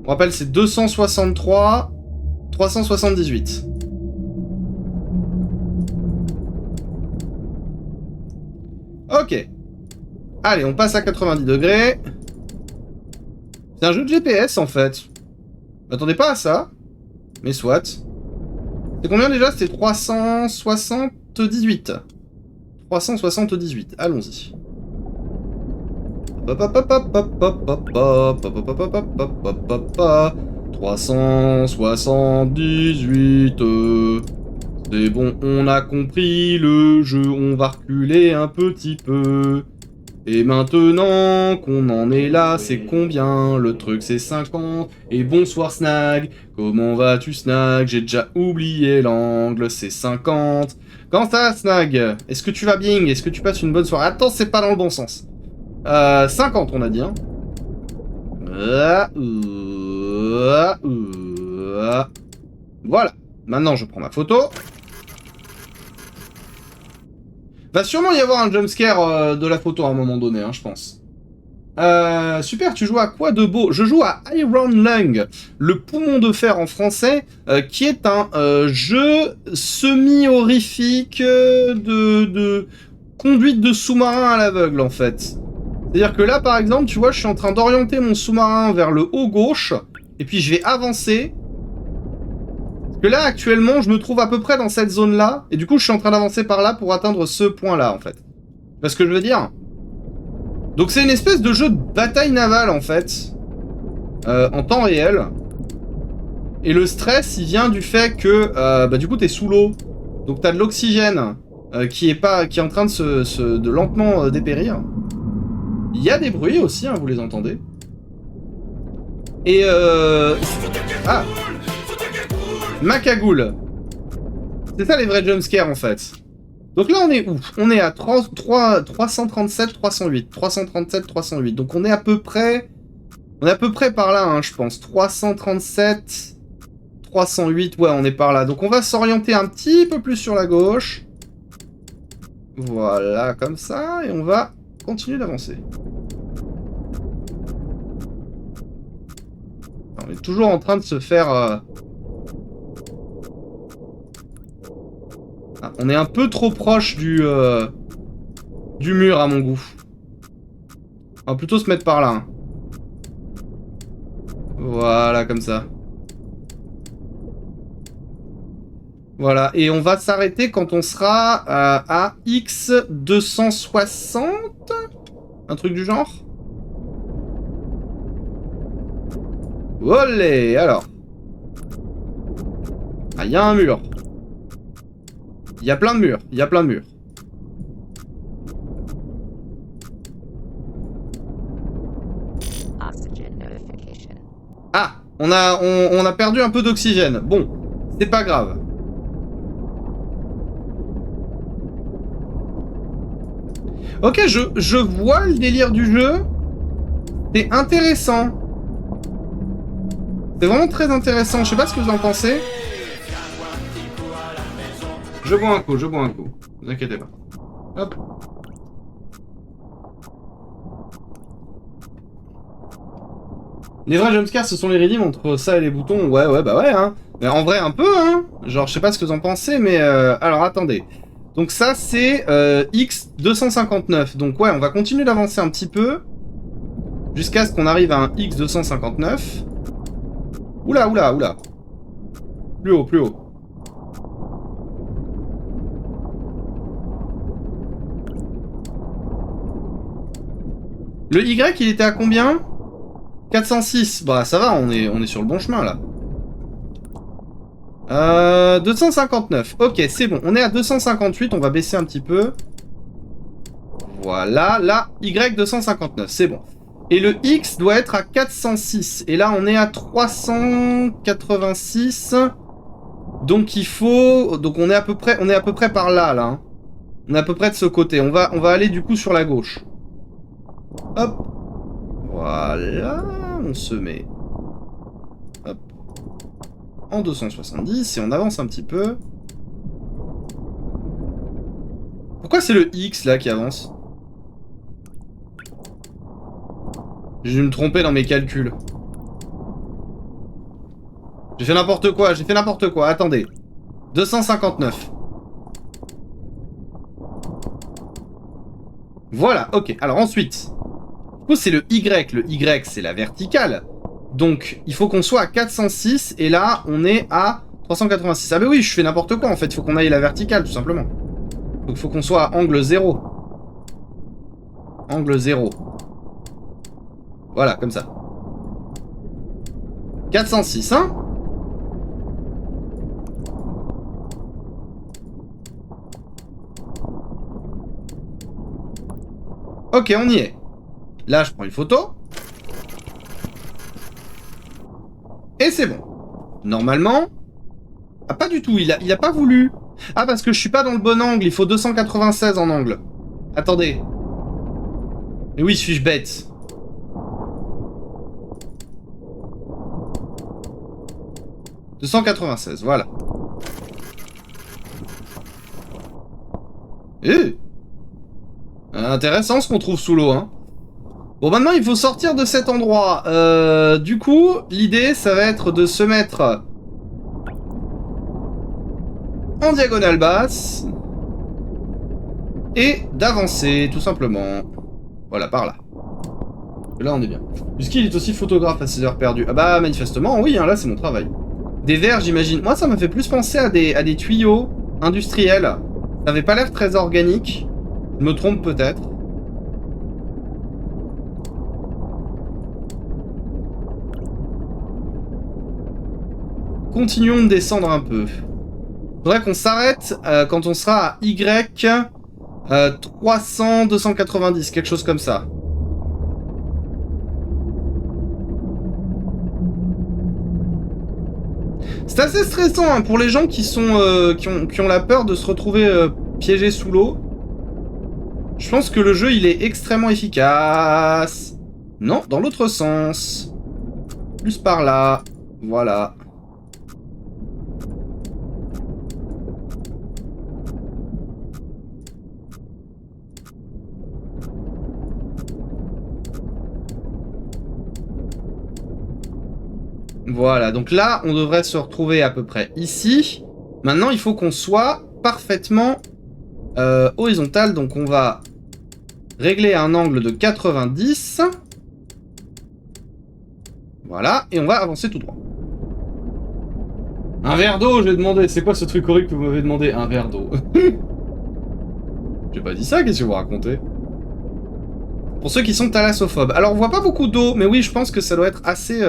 On rappelle, c'est 263, 378. Ok. Allez, on passe à 90 degrés. C'est un jeu de GPS, en fait. M'attendez pas à ça. Mais soit. C'est combien déjà? C'est 378. 378. Allons-y. 378. C'est bon, on a compris le jeu. On va reculer un petit peu. Et maintenant qu'on en est là, c'est combien? Le truc c'est 50. Et bonsoir Snag. Comment vas-tu Snag? J'ai déjà oublié l'angle, c'est 50. Comment ça Snag? Est-ce que tu vas bien? Est-ce que tu passes une bonne soirée? Attends, c'est pas dans le bon sens. 50 on a dit, hein. Voilà. Maintenant je prends ma photo. Va sûrement y avoir un jumpscare de la photo à un moment donné, hein, je pense. Super, tu joues à quoi de beau? Je joue à Iron Lung, le poumon de fer en français, qui est un jeu semi-horrifique de conduite de sous-marin à l'aveugle, en fait. C'est-à-dire que là, par exemple, tu vois, je suis en train d'orienter mon sous-marin vers le haut gauche, et puis je vais avancer. Parce que là, actuellement, je me trouve à peu près dans cette zone-là, et du coup, je suis en train d'avancer par là pour atteindre ce point-là, en fait. Tu vois ce que je veux dire? Donc c'est une espèce de jeu de bataille navale, en fait, en temps réel. Et le stress, il vient du fait que, bah, du coup, t'es sous l'eau. Donc t'as de l'oxygène qui est en train de lentement dépérir. Il y a des bruits aussi, hein, vous les entendez. Et ah, ma cagoule. C'est ça les vrais jumpscares en fait. Donc là on est où? On est à 337, 308. 337, 308. Donc on est à peu près... On est à peu près par là, hein, je pense. 337, 308. Ouais, on est par là. Donc on va s'orienter un petit peu plus sur la gauche. Voilà, comme ça. Et on va continuer d'avancer. On est toujours en train de se faire... Ah, on est un peu trop proche du mur à mon goût. On va plutôt se mettre par là. Hein. Voilà, comme ça. Voilà, et on va s'arrêter quand on sera à X260. Un truc du genre. Olé, alors. Ah, il y a un mur. Il y a plein de murs, il y a plein de murs. Ah, on a perdu un peu d'oxygène. Bon, c'est pas grave. Ok, je vois le délire du jeu. C'est intéressant. C'est vraiment très intéressant. Je sais pas ce que vous en pensez. Je bois un coup, je bois un coup. Ne vous inquiétez pas. Hop. Les vrais jumpscares, ce sont les rythmes entre ça et les boutons. Ouais, ouais, bah ouais, hein. Mais en vrai, un peu, hein. Genre, je sais pas ce que vous en pensez, mais... Alors, attendez. Donc ça, c'est X259. Donc ouais, on va continuer d'avancer un petit peu. Jusqu'à ce qu'on arrive à un X259. Oula, oula, oula. Plus haut, plus haut. Le Y, il était à combien? 406. Bah ça va, on est sur le bon chemin là. 259. Ok, c'est bon. On est à 258. On va baisser un petit peu. Voilà. Là, Y 259. C'est bon. Et le X doit être à 406. Et là, on est à 386. Donc il faut... Donc on est à peu près par là, là. Hein. On est à peu près de ce côté. On va aller du coup sur la gauche. Hop. Voilà. On se met... Hop. En 270 et on avance un petit peu. Pourquoi c'est le X là qui avance? J'ai dû me tromper dans mes calculs. J'ai fait n'importe quoi, attendez. 259. Voilà, ok. Alors ensuite, c'est le Y. Le Y, c'est la verticale. Donc, il faut qu'on soit à 406, et là, on est à 386. Ah bah oui, je fais n'importe quoi, en fait. Il faut qu'on aille la verticale, tout simplement. Donc, il faut qu'on soit à angle 0. Angle 0. Voilà, comme ça. 406, hein? Ok, on y est. Là, je prends une photo. Et c'est bon. Normalement... Ah, pas du tout, il a pas voulu. Ah, parce que je suis pas dans le bon angle, il faut 296 en angle. Attendez. Mais oui, suis-je bête? « 296, voilà. Intéressant ce qu'on trouve sous l'eau, hein. Bon, maintenant, il faut sortir de cet endroit. Du coup, l'idée, ça va être de se mettre en diagonale basse et d'avancer, tout simplement. Voilà, par là. Là, on est bien. Puisqu'il est aussi photographe à ses heures perdues. Ah bah, manifestement, oui, hein, là, c'est mon travail. Des verres, j'imagine. Moi, ça m'a fait plus penser à des tuyaux industriels. Ça n'avait pas l'air très organique. Je me trompe peut-être. Continuons de descendre un peu. Faudrait qu'on s'arrête quand on sera à Y 300, 290, quelque chose comme ça. C'est assez stressant hein, pour les gens qui sont qui ont la peur de se retrouver piégés sous l'eau. Je pense que le jeu il est extrêmement efficace. Non, dans l'autre sens. Plus par là. Voilà. Voilà, donc là, on devrait se retrouver à peu près ici. Maintenant, il faut qu'on soit parfaitement horizontal. Donc, on va régler un angle de 90. Voilà, et on va avancer tout droit. Un verre d'eau, j'ai demandé. C'est quoi ce truc horrible que vous m'avez demandé? Un verre d'eau. J'ai pas dit ça, qu'est-ce que vous racontez? Pour ceux qui sont thalassophobes. Alors, on voit pas beaucoup d'eau, mais oui, je pense que ça doit être assez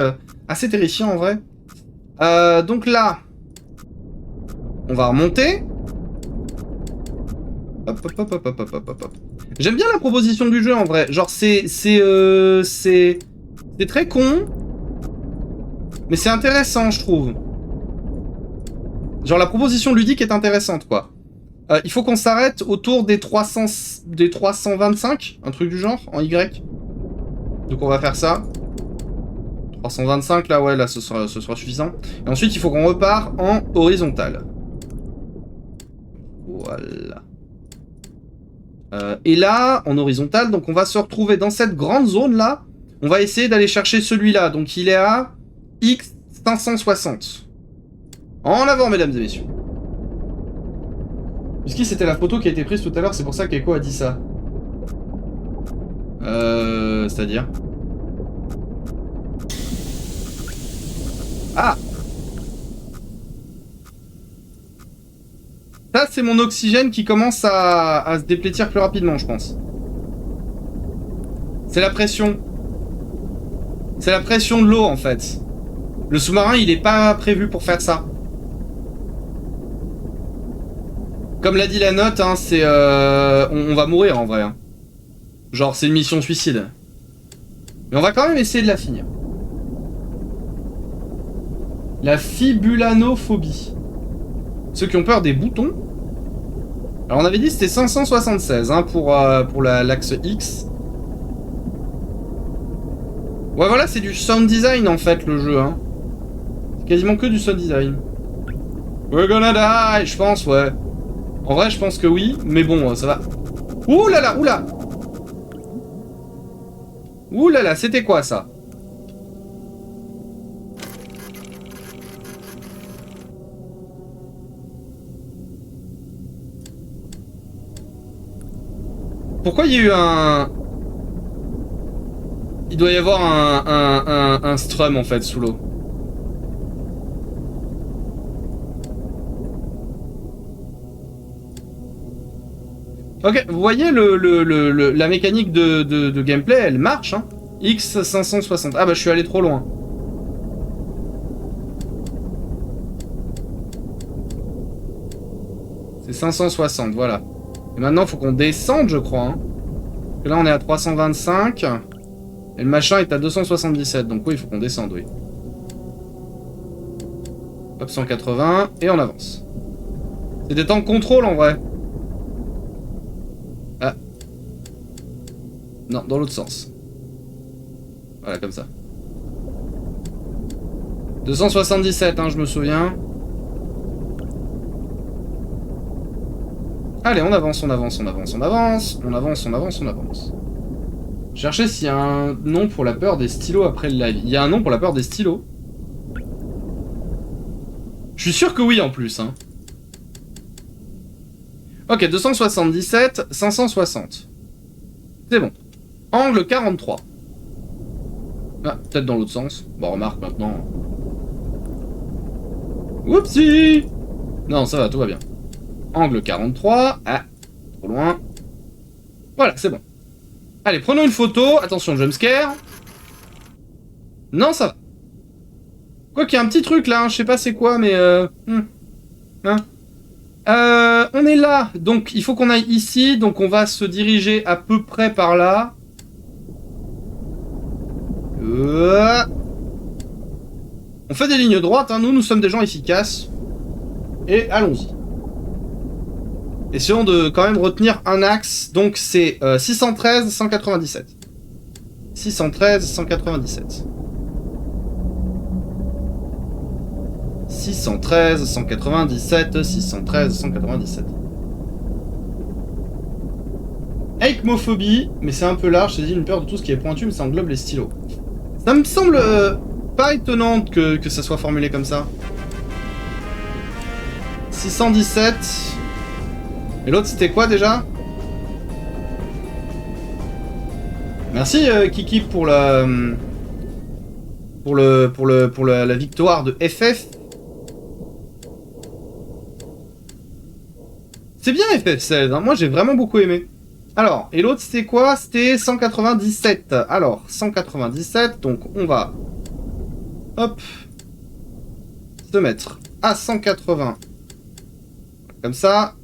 terrifiant en vrai. Donc là, on va remonter. Hop, hop, hop, hop, hop, hop, hop, hop. J'aime bien la proposition du jeu en vrai. Genre, c'est très con, mais c'est intéressant, je trouve. Genre, la proposition ludique est intéressante, quoi. Il faut qu'on s'arrête autour des 325, un truc du genre, en Y. Donc on va faire ça. 325, là, ouais, là, ce sera suffisant. Et ensuite, il faut qu'on repart en horizontal. Voilà. Et là, en horizontal, donc on va se retrouver dans cette grande zone-là. On va essayer d'aller chercher celui-là. Donc il est à X 560. En avant, mesdames et messieurs. Puisque c'était la photo qui a été prise tout à l'heure, c'est pour ça qu'Echo a dit ça. C'est-à-dire... Ah! Ça, c'est mon oxygène qui commence à se déplétir plus rapidement, je pense. C'est la pression. C'est la pression de l'eau, en fait. Le sous-marin, il est pas prévu pour faire ça. Comme l'a dit la note, hein, c'est... on va mourir, en vrai. Hein. Genre, c'est une mission suicide. Mais on va quand même essayer de la finir. La fibulanophobie. Ceux qui ont peur des boutons. Alors on avait dit c'était 576 hein, pour l'axe X. Ouais voilà, c'est du sound design en fait le jeu. Hein. C'est quasiment que du sound design. We're gonna die, je pense, ouais. En vrai, je pense que oui, mais bon, ça va. Ouh là là, ouh là. Ouh là là, c'était quoi ça? Pourquoi il y a eu un... Il doit y avoir un strum en fait sous l'eau. Ok, vous voyez la mécanique de gameplay, elle marche, hein. X560. Ah bah je suis allé trop loin. C'est 560, voilà. Et maintenant, faut qu'on descende, je crois. Hein. Parce que là, on est à 325. Et le machin est à 277. Donc oui, il faut qu'on descende, oui. Hop, 180. Et on avance. C'est des temps de contrôle, en vrai. Ah. Non, dans l'autre sens. Voilà, comme ça. 277, hein, je me souviens. Allez, on avance, on avance, on avance, on avance. On avance, on avance, on avance. Cherchez s'il y a un nom pour la peur des stylos après le live. Il y a un nom pour la peur des stylos. Je suis sûr que oui, en plus, hein. Ok, 277, 560. C'est bon. Angle 43. Ah, peut-être dans l'autre sens. Bon, remarque maintenant. Oupsie! Non, ça va, tout va bien. Angle 43. Ah, trop loin. Voilà, c'est bon. Allez, prenons une photo. Attention, jumpscare. Non, ça va. Quoi qu'il y a un petit truc là, hein, je sais pas c'est quoi, mais... Hein. On est là, donc il faut qu'on aille ici, donc on va se diriger à peu près par là. On fait des lignes droites, hein. Nous sommes des gens efficaces. Et allons-y. Essayons de quand même retenir un axe, donc c'est 613, 197. 613, 197. 613, 197, 613, 197. Eikmophobie, mais c'est un peu large, c'est une peur de tout ce qui est pointu, mais ça englobe les stylos. Ça me semble pas étonnant que ça soit formulé comme ça. 617. Et l'autre c'était quoi déjà? Merci Kiki pour la la victoire de FF. C'est bien FF16, hein. Moi j'ai vraiment beaucoup aimé. Alors, et l'autre c'était quoi? C'était 197. Alors, 197, donc on va... Hop. Se mettre à 180. Comme ça.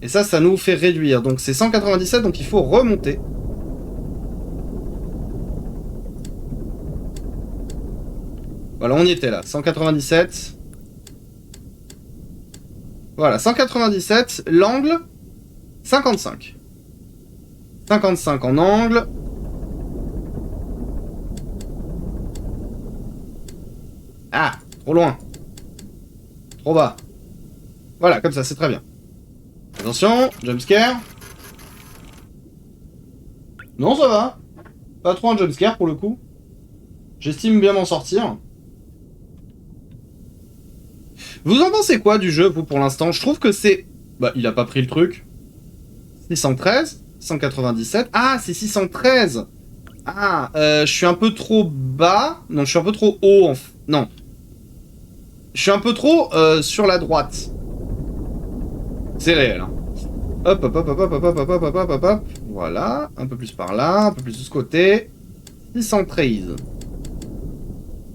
Et ça, ça nous fait réduire. Donc c'est 197, donc il faut remonter. Voilà, on y était là. 197. Voilà, 197. L'angle, 55. 55 en angle. Ah, trop loin. Trop bas. Voilà, comme ça, c'est très bien. Attention, jumpscare. Non, ça va. Pas trop un jumpscare pour le coup. J'estime bien m'en sortir. Vous en pensez quoi du jeu, vous, pour l'instant? Je trouve que c'est... Bah, il a pas pris le truc. 613, 197. Ah, c'est 613. Ah, je suis un peu trop bas. Non, je suis un peu trop haut. Non. Je suis un peu trop sur la droite. C'est réel, hein. Hop, hop, hop, hop, hop, hop, hop, hop, hop, hop, hop, hop. Voilà. Un peu plus par là, un peu plus de ce côté. 613.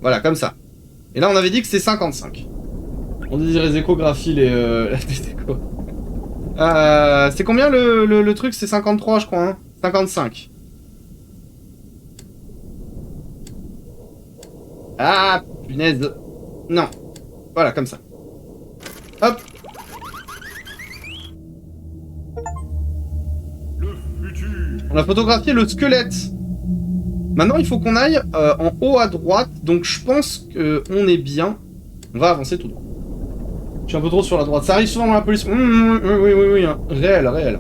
Voilà, comme ça. Et là, on avait dit que c'est 55. On désire les échographies, les échos. C'est combien le truc? C'est 53, je crois, hein. 55. Ah, punaise. Non. Voilà, comme ça. Hop. On a photographié le squelette. Maintenant, il faut qu'on aille en haut à droite. Donc, je pense qu'on est bien. On va avancer tout droit. Je suis un peu trop sur la droite. Ça arrive souvent dans la police. Oui. Hein. Réel, réel.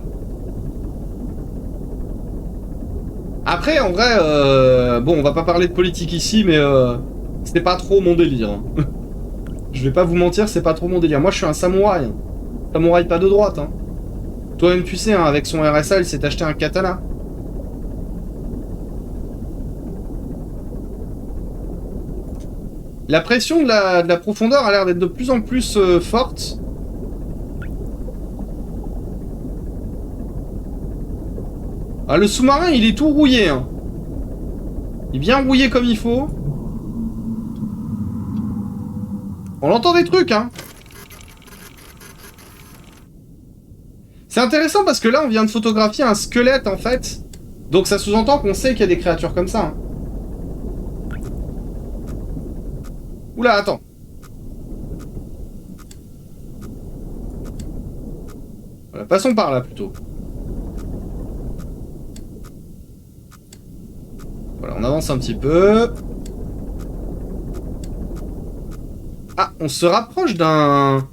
Après, en vrai, bon, on va pas parler de politique ici, mais c'est pas trop mon délire. Hein. Je vais pas vous mentir, c'est pas trop mon délire. Moi, je suis un samouraï. Hein. Samouraï pas de droite. Hein. Toi-même, tu sais, hein, avec son RSA, il s'est acheté un katana. La pression de la profondeur a l'air d'être de plus en plus forte. Ah, le sous-marin, il est tout rouillé. Hein. Il est bien rouillé comme il faut. On entend des trucs, hein. C'est intéressant parce que là, on vient de photographier un squelette, en fait. Donc ça sous-entend qu'on sait qu'il y a des créatures comme ça. Hein. Oula, attends. Voilà, passons par là, plutôt. Voilà, on avance un petit peu. Ah, on se rapproche d'un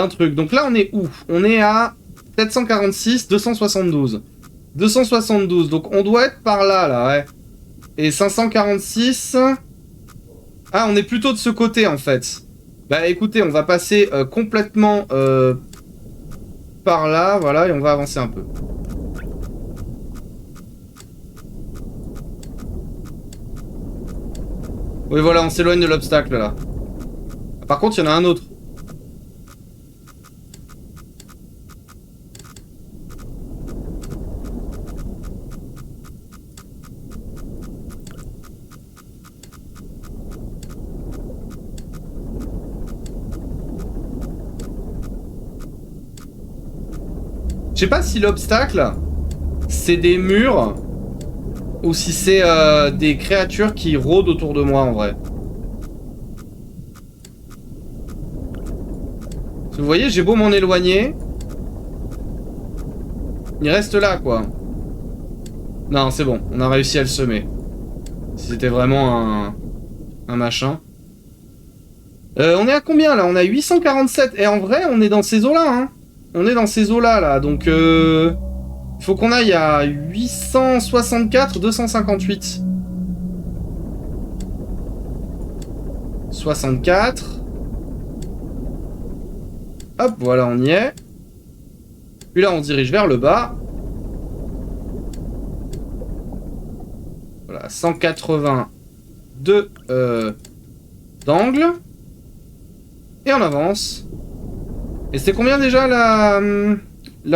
truc. Donc là, on est où? On est à 746, 272. 272, donc on doit être par là, là, ouais. Et 546... Ah, on est plutôt de ce côté, en fait. Bah, écoutez, on va passer complètement par là, voilà, et on va avancer un peu. Oui, voilà, on s'éloigne de l'obstacle, là. Par contre, il y en a un autre. Je sais pas si l'obstacle, c'est des murs, ou si c'est des créatures qui rôdent autour de moi, en vrai. Vous voyez, j'ai beau m'en éloigner. Il reste là, quoi. Non, c'est bon, on a réussi à le semer. Si c'était vraiment un machin. On est à combien, là? On a 847. Et en vrai, on est dans ces eaux-là, hein. On est dans ces eaux-là, là. Donc, il faut qu'on aille à 864, 258. 64. Hop, voilà, on y est. Puis là, on dirige vers le bas. Voilà, 182 d'angle. Et on avance. Et c'était combien déjà la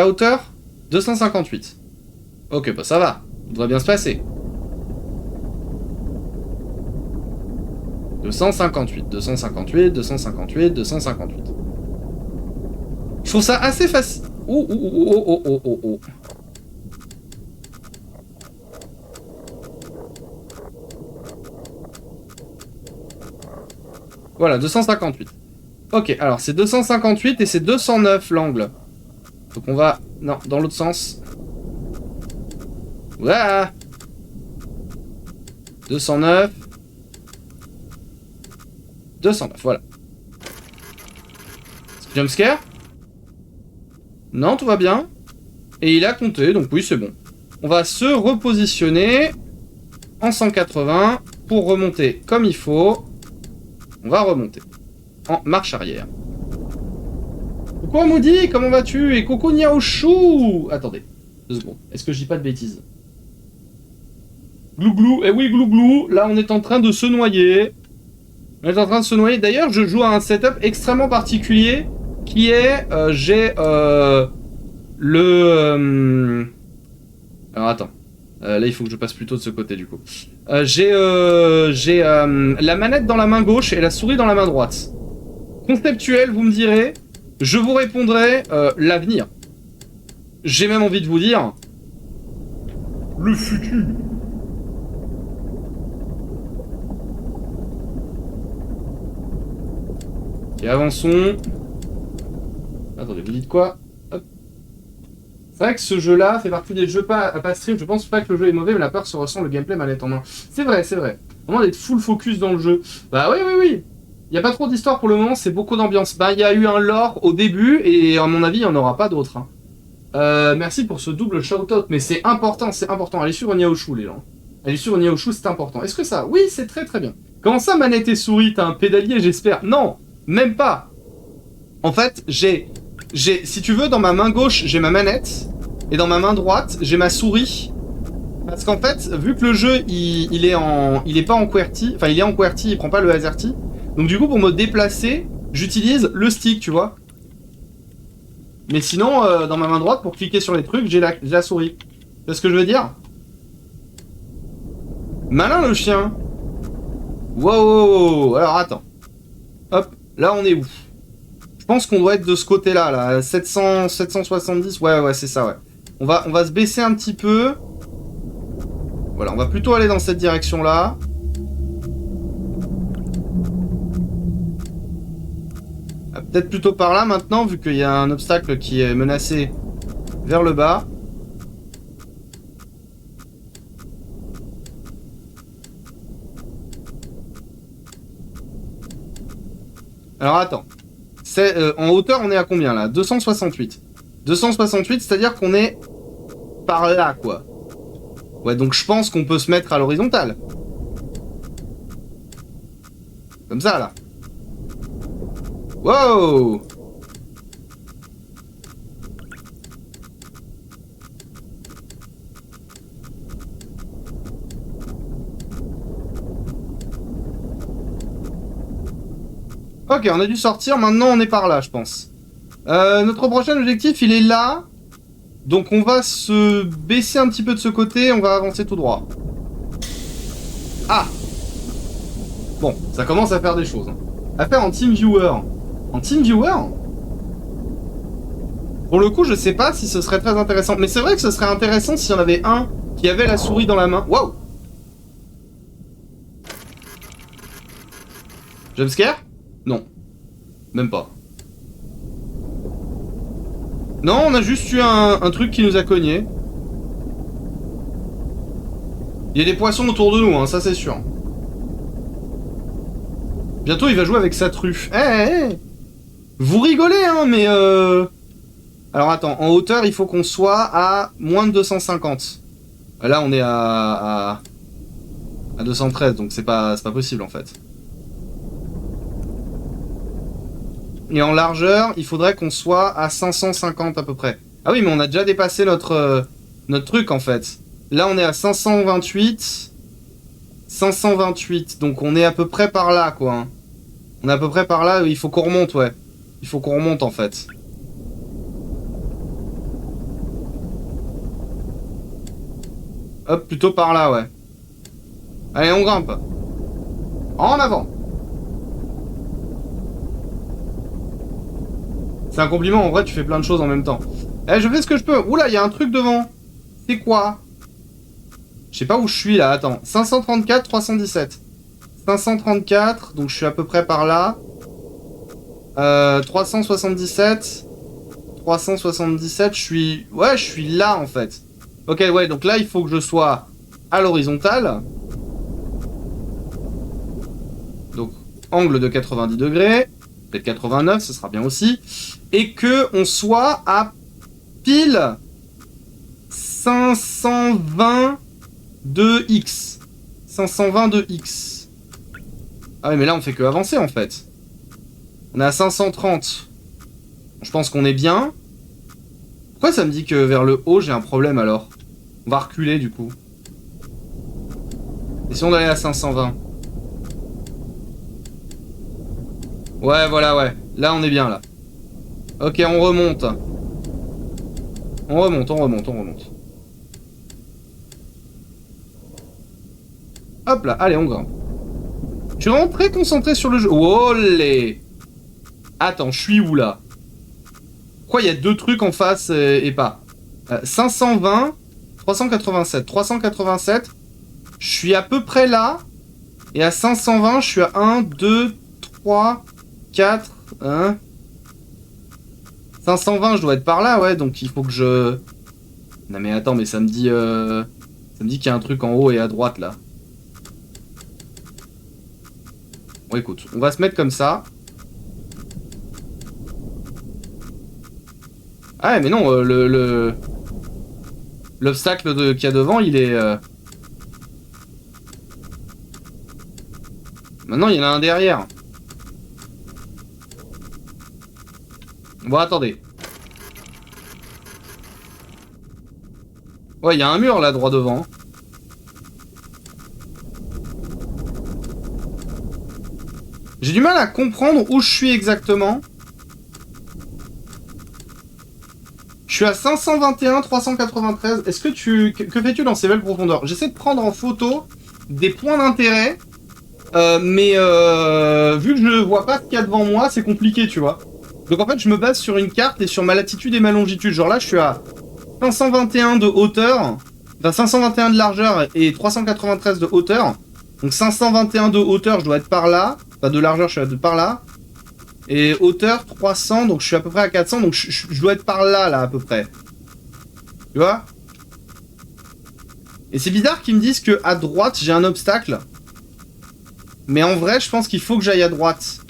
hauteur? 258. Ok, bah ça va. Ça devrait bien se passer. 258, 258, 258, 258. Je trouve ça assez facile. Oh, oh, oh, oh, oh, oh, oh. Voilà, 258. Ok, alors c'est 258 et c'est 209 l'angle. Donc on va... Non, dans l'autre sens. Voilà. 209. 209, voilà. Jumpscare? Non, tout va bien. Et il a compté, donc oui, c'est bon. On va se repositionner en 180 pour remonter comme il faut. On va remonter en marche arrière. Coucou Maudit, comment vas-tu? Et coucou Niaochou. Attendez, 2 secondes. Est-ce que je dis pas de bêtises? Glouglou, eh oui, glouglou. Là, on est en train de se noyer. On est en train de se noyer. D'ailleurs, je joue à un setup extrêmement particulier qui est... j'ai le... Alors, attends. Là, il faut que je passe plutôt de ce côté, du coup. J'ai la manette dans la main gauche et la souris dans la main droite. Conceptuel, vous me direz. Je vous répondrai l'avenir. J'ai même envie de vous dire... le futur. Ok, avançons. Attendez, vous dites quoi? Hop. C'est vrai que ce jeu-là fait partie des jeux pas stream. Je pense pas que le jeu est mauvais, mais la peur se ressent, le gameplay manette en main. C'est vrai, c'est vrai. Vraiment d'être full focus dans le jeu. Bah oui, oui, oui. Il n'y a pas trop d'histoire pour le moment, c'est beaucoup d'ambiance. Bah, il y a eu un lore au début, et à mon avis, il n'y en aura pas d'autres. Hein. Merci pour ce double shout-out, mais c'est important, c'est important. Allez sur Niaochou, les gens. Allez sur Niaochou, c'est important. Est-ce que ça? Oui, c'est très très bien. Comment ça, manette et souris? T'as un pédalier, j'espère? Non, même pas. En fait, j'ai Si tu veux, dans ma main gauche, j'ai ma manette. Et dans ma main droite, j'ai ma souris. Parce qu'en fait, vu que le jeu, il est pas en QWERTY, enfin il est en QWERTY, il prend pas le AZERTY. Donc du coup, pour me déplacer, j'utilise le stick, tu vois. Mais sinon, dans ma main droite, pour cliquer sur les trucs, j'ai la souris. Tu vois ce que je veux dire? Malin le chien. Wow. Alors attends. Hop, là on est où? Je pense qu'on doit être de ce côté-là, là. 700, 770, ouais, c'est ça, ouais. On va se baisser un petit peu. Voilà, on va plutôt aller dans cette direction-là. Peut-être plutôt par là maintenant, vu qu'il y a un obstacle qui est menacé vers le bas. Alors attends. En hauteur, on est à combien là? 268. 268, c'est-à-dire qu'on est par là, quoi. Ouais, donc je pense qu'on peut se mettre à l'horizontale. Comme ça, là. Wow! Ok, on a dû sortir, maintenant on est par là, je pense. Notre prochain objectif, il est là. Donc on va se baisser un petit peu de ce côté, on va avancer tout droit. Ah! Bon, ça commence à faire des choses. À faire en TeamViewer. En TeamViewer? Pour le coup, je sais pas si ce serait très intéressant. Mais c'est vrai que ce serait intéressant s'il y en avait un qui avait la souris dans la main. Waouh! Jumpscare? Non. Même pas. Non, on a juste eu un truc qui nous a cogné. Il y a des poissons autour de nous, hein, ça c'est sûr. Bientôt, il va jouer avec sa truffe. Eh. Vous rigolez, hein, mais Alors attends, en hauteur, il faut qu'on soit à moins de 250. Là, on est à 213, donc c'est pas possible en fait. Et en largeur, il faudrait qu'on soit à 550 à peu près. Ah oui, mais on a déjà dépassé notre truc en fait. Là, on est à 528. 528, donc on est à peu près par là, quoi. Hein. On est à peu près par là, il faut qu'on remonte, ouais. Il faut qu'on remonte, en fait. Hop, plutôt par là, ouais. Allez, on grimpe. En avant. C'est un compliment, en vrai, tu fais plein de choses en même temps. Eh, je fais ce que je peux. Oula, il y a un truc devant. C'est quoi? Je sais pas où je suis, là, attends. 534, 317. 534, donc je suis à peu près par là. 377. 377, je suis... Ouais, je suis là, en fait. Ok, ouais, donc là, il faut que je sois à l'horizontale. Donc, angle de 90 degrés. Peut-être 89, ce sera bien aussi. Et que on soit à pile 520 de X. 520 de X. Ah oui, mais là, on fait que avancer, en fait. On est à 530. Je pense qu'on est bien. Pourquoi ça me dit que vers le haut, j'ai un problème, alors? On va reculer, du coup. Essayons d'aller à 520. Ouais, voilà, ouais. Là, on est bien, là. Ok, on remonte. On remonte. Hop là, allez, on grimpe. Je suis vraiment très concentré sur le jeu. Olé! Attends, je suis où, là? Pourquoi il y a deux trucs en face et pas? 520, 387. 387, je suis à peu près là. Et à 520, je suis à 1, 2, 3, 4, 1... 520, je dois être par là, ouais, donc il faut que je... Non mais attends, mais ça me dit qu'il y a un truc en haut et à droite, là. Bon, écoute, on va se mettre comme ça. Ah, mais non, l'obstacle qu'il y a devant, il est... Maintenant, il y en a un derrière. Bon, attendez. Ouais, il y a un mur là, droit devant. J'ai du mal à comprendre où je suis exactement. Je suis à 521, 393. Est-ce que tu... Que fais-tu dans ces belles profondeurs? J'essaie de prendre en photo des points d'intérêt. Mais vu que je ne vois pas ce qu'il y a devant moi, c'est compliqué, tu vois. Donc en fait, je me base sur une carte et sur ma latitude et ma longitude. Genre là, je suis à 521 de hauteur, enfin 521 de largeur et 393 de hauteur. Donc 521 de hauteur, je dois être par là. Enfin de largeur, je suis par là. Et hauteur 300, donc je suis à peu près à 400, donc je dois être par là, à peu près. Tu vois? Et c'est bizarre qu'ils me disent que à droite, j'ai un obstacle. Mais en vrai, je pense qu'il faut que j'aille à droite.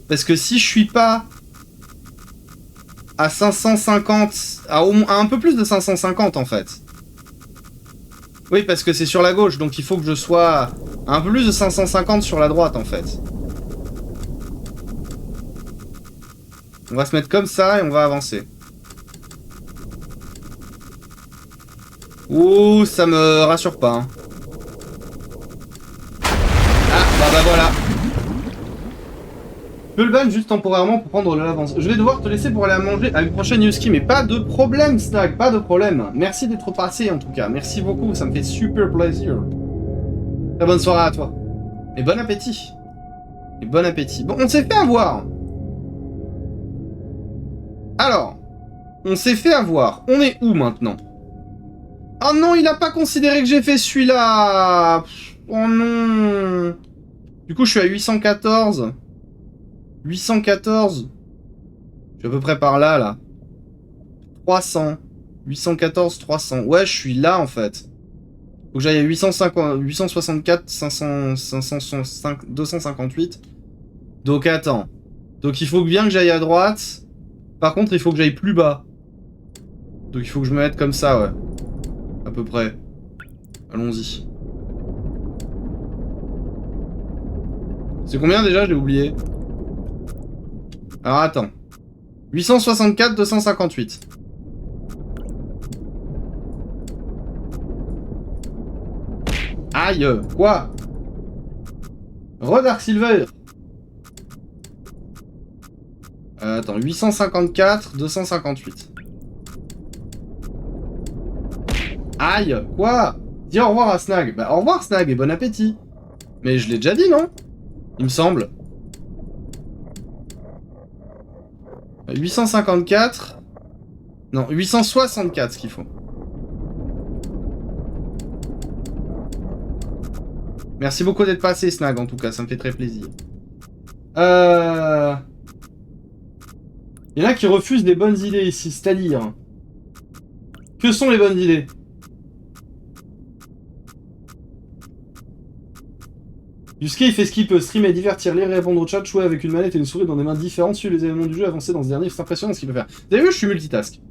Parce que si je suis pas à 550, à un peu plus de 550 en fait. Oui, parce que c'est sur la gauche, donc il faut que je sois à un peu plus de 550 sur la droite en fait. On va se mettre comme ça et on va avancer. Ouh, ça me rassure pas. Hein. Ah, bah voilà. Je peux le ban juste temporairement pour prendre de l'avance. Je vais devoir te laisser pour aller à manger à une prochaine Yuski, mais pas de problème, Snag, pas de problème. Merci d'être passé en tout cas. Merci beaucoup, ça me fait super plaisir. Très bonne soirée à toi. Et bon appétit. Et bon appétit. Bon, on s'est fait avoir. Alors, on s'est fait avoir. On est où maintenant? Oh non, il a pas considéré que j'ai fait celui-là. Oh non. Du coup, je suis à 814. 814. Je suis à peu près par là, là. 300. 814, 300. Ouais, je suis là, en fait. Faut que j'aille à 850, 864, 500, 505, 258. Donc, attends. Donc, il faut bien que j'aille à droite. Par contre, il faut que j'aille plus bas. Donc, il faut que je me mette comme ça, ouais. À peu près. Allons-y. C'est combien déjà? J'ai oublié. Alors, attends. 864, 258. Aïe! Quoi? Dark Silver. Attends, 854, 258. Aïe! Quoi? Dis au revoir à Snag. Bah, au revoir Snag et bon appétit. Mais je l'ai déjà dit, non? Il me semble. 854. Non, 864 ce qu'il faut. Merci beaucoup d'être passé, Snag, en tout cas, ça me fait très plaisir. Il y en a qui refusent des bonnes idées ici, c'est-à-dire... Que sont les bonnes idées? Yusuke, il fait ce qu'il peut, stream et divertir, lire et répondre au chat, jouer avec une manette et une souris dans des mains différentes, suivre les éléments du jeu, avancer dans ce dernier, c'est impressionnant ce qu'il peut faire. Vous avez vu, je suis multitask.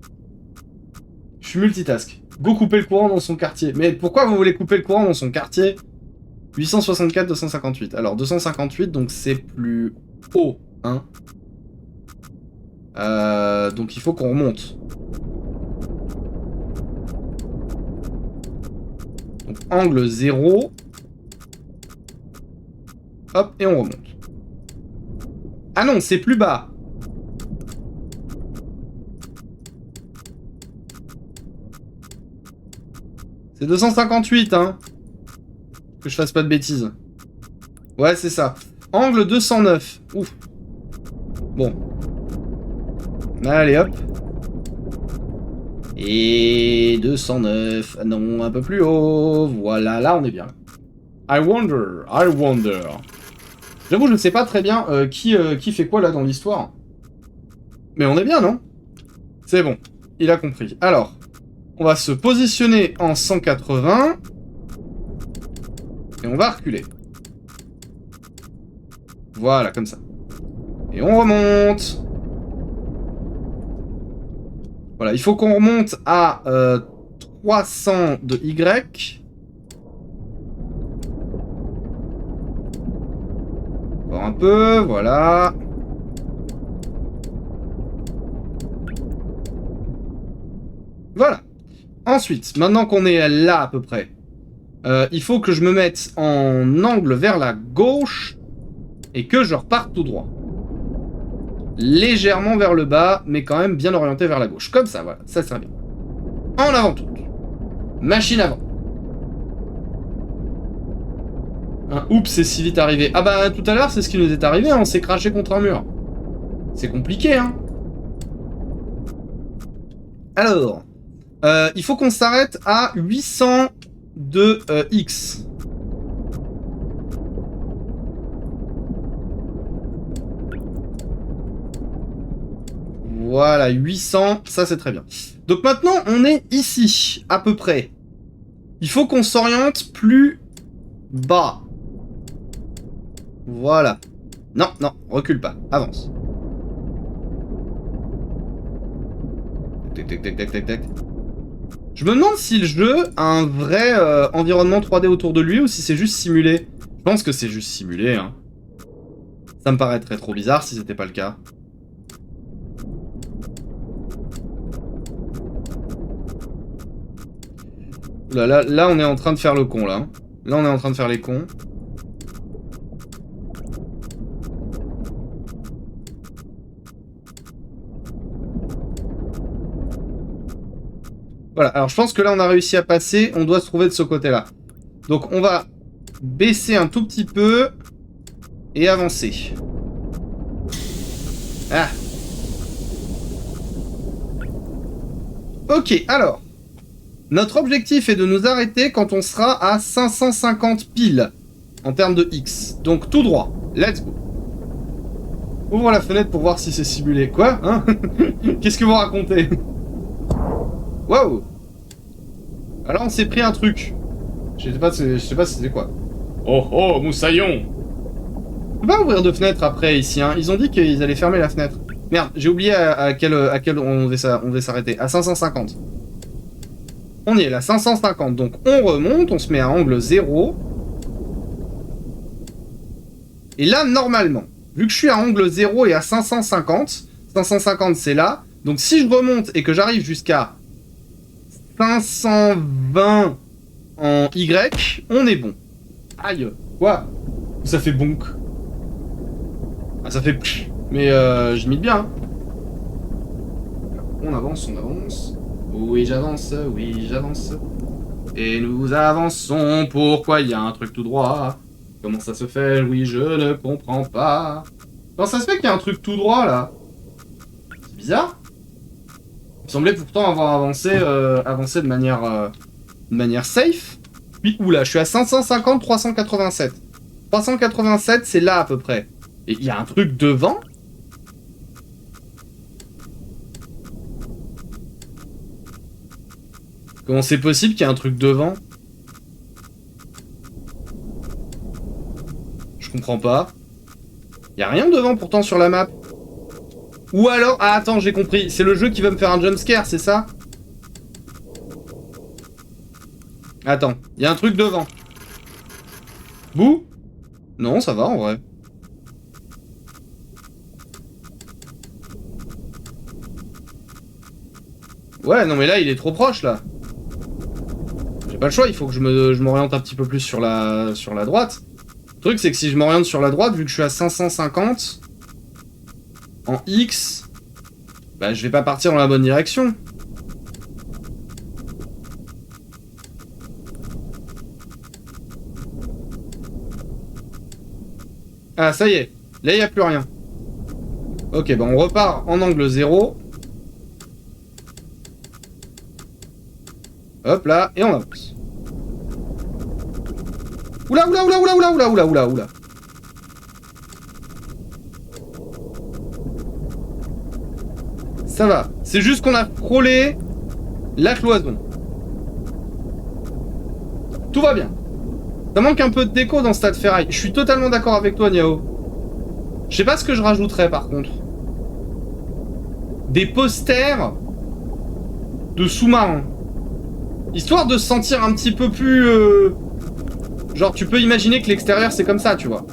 Je suis multitask. Go couper le courant dans son quartier. Mais pourquoi vous voulez couper le courant dans son quartier? 864, 258. Alors, 258, donc c'est plus haut, hein. Donc il faut qu'on remonte. Donc, angle 0. Hop, et on remonte. Ah non, c'est plus bas. C'est 258, hein. Que je fasse pas de bêtises. Ouais, c'est ça. Angle 209. Ouf. Bon. Allez, hop. Et 209. Non, un peu plus haut. Voilà, là, on est bien. I wonder. J'avoue, je ne sais pas très bien qui fait quoi, là, dans l'histoire. Mais on est bien, non? C'est bon. Il a compris. Alors, on va se positionner en 180. Et on va reculer. Voilà, comme ça. Et on remonte. Voilà, il faut qu'on remonte à 300 de Y. Encore un peu, voilà. Voilà. Ensuite, maintenant qu'on est là à peu près, il faut que je me mette en angle vers la gauche et que je reparte tout droit. Légèrement vers le bas, mais quand même bien orienté vers la gauche. Comme ça, voilà, ça sert bien. En avant tout. Machine avant. Oups, c'est si vite arrivé. Ah bah tout à l'heure, c'est ce qui nous est arrivé, hein, on s'est craché contre un mur. C'est compliqué, hein. Alors, il faut qu'on s'arrête à 800 de X. Voilà, 800, ça c'est très bien. Donc maintenant, on est ici, à peu près. Il faut qu'on s'oriente plus bas. Voilà. Non, non, recule pas, avance. Tac, tac, tac, tac, tac, tac. Je me demande si le jeu a un vrai environnement 3D autour de lui ou si c'est juste simulé. Je pense que c'est juste simulé, hein. Ça me paraîtrait trop bizarre si c'était pas le cas. Là, on est en train de faire le con, là. Là, on est en train de faire les cons. Voilà, alors je pense que là, on a réussi à passer. On doit se trouver de ce côté-là. Donc, on va baisser un tout petit peu et avancer. Ah. Ok, alors. Notre objectif est de nous arrêter quand on sera à 550 piles en termes de X. Donc tout droit. Let's go. Ouvre la fenêtre pour voir si c'est simulé. Quoi, hein? Qu'est-ce que vous racontez? Waouh. Alors on s'est pris un truc. Je sais pas si c'était quoi. Oh oh, moussaillon. On peut pas ouvrir de fenêtre après ici, hein. Ils ont dit qu'ils allaient fermer la fenêtre. Merde, j'ai oublié à quel on devait s'arrêter. À 550. On y est là, 550. Donc on remonte, on se met à angle 0. Et là, normalement, vu que je suis à angle 0 et à 550, 550 c'est là. Donc si je remonte et que j'arrive jusqu'à 520 en Y, on est bon. Aïe. Quoi? Ça fait bonk. Ah, ça fait pch. Mais j'imite bien. Hein. On avance, on avance. Oui, j'avance, oui, j'avance. Et nous avançons, pourquoi il y a un truc tout droit? Comment ça se fait? Oui, je ne comprends pas. Comment ça se fait qu'il y a un truc tout droit, là? C'est bizarre. Il semblait pourtant avoir avancé de manière safe. Puis, oula, je suis à 550, 387. 387, c'est là, à peu près. Et il y a un truc devant? Comment c'est possible qu'il y ait un truc devant? Je comprends pas. Y a rien devant pourtant sur la map. Ou alors... Ah attends, j'ai compris. C'est le jeu qui va me faire un jumpscare, c'est ça? Attends, y a un truc devant. Bouh? Non, ça va en vrai. Ouais, non mais là, il est trop proche, là. J'ai pas le choix, il faut que je m'oriente un petit peu plus sur la droite. Le truc, c'est que si je m'oriente sur la droite, vu que je suis à 550, en X, bah je vais pas partir dans la bonne direction. Ah, ça y est. Là, il n'y a plus rien. Ok, bah on repart en angle 0. Hop là, et on avance. Oula, oula, oula, oula, oula, oula, oula, oula, oula. Ça va. C'est juste qu'on a frôlé la cloison. Tout va bien. Ça manque un peu de déco dans Stade Ferraille. Je suis totalement d'accord avec toi, Niao. Je sais pas ce que je rajouterais, par contre. Des posters de sous-marins. Histoire de se sentir un petit peu plus... Genre, tu peux imaginer que l'extérieur, c'est comme ça, tu vois.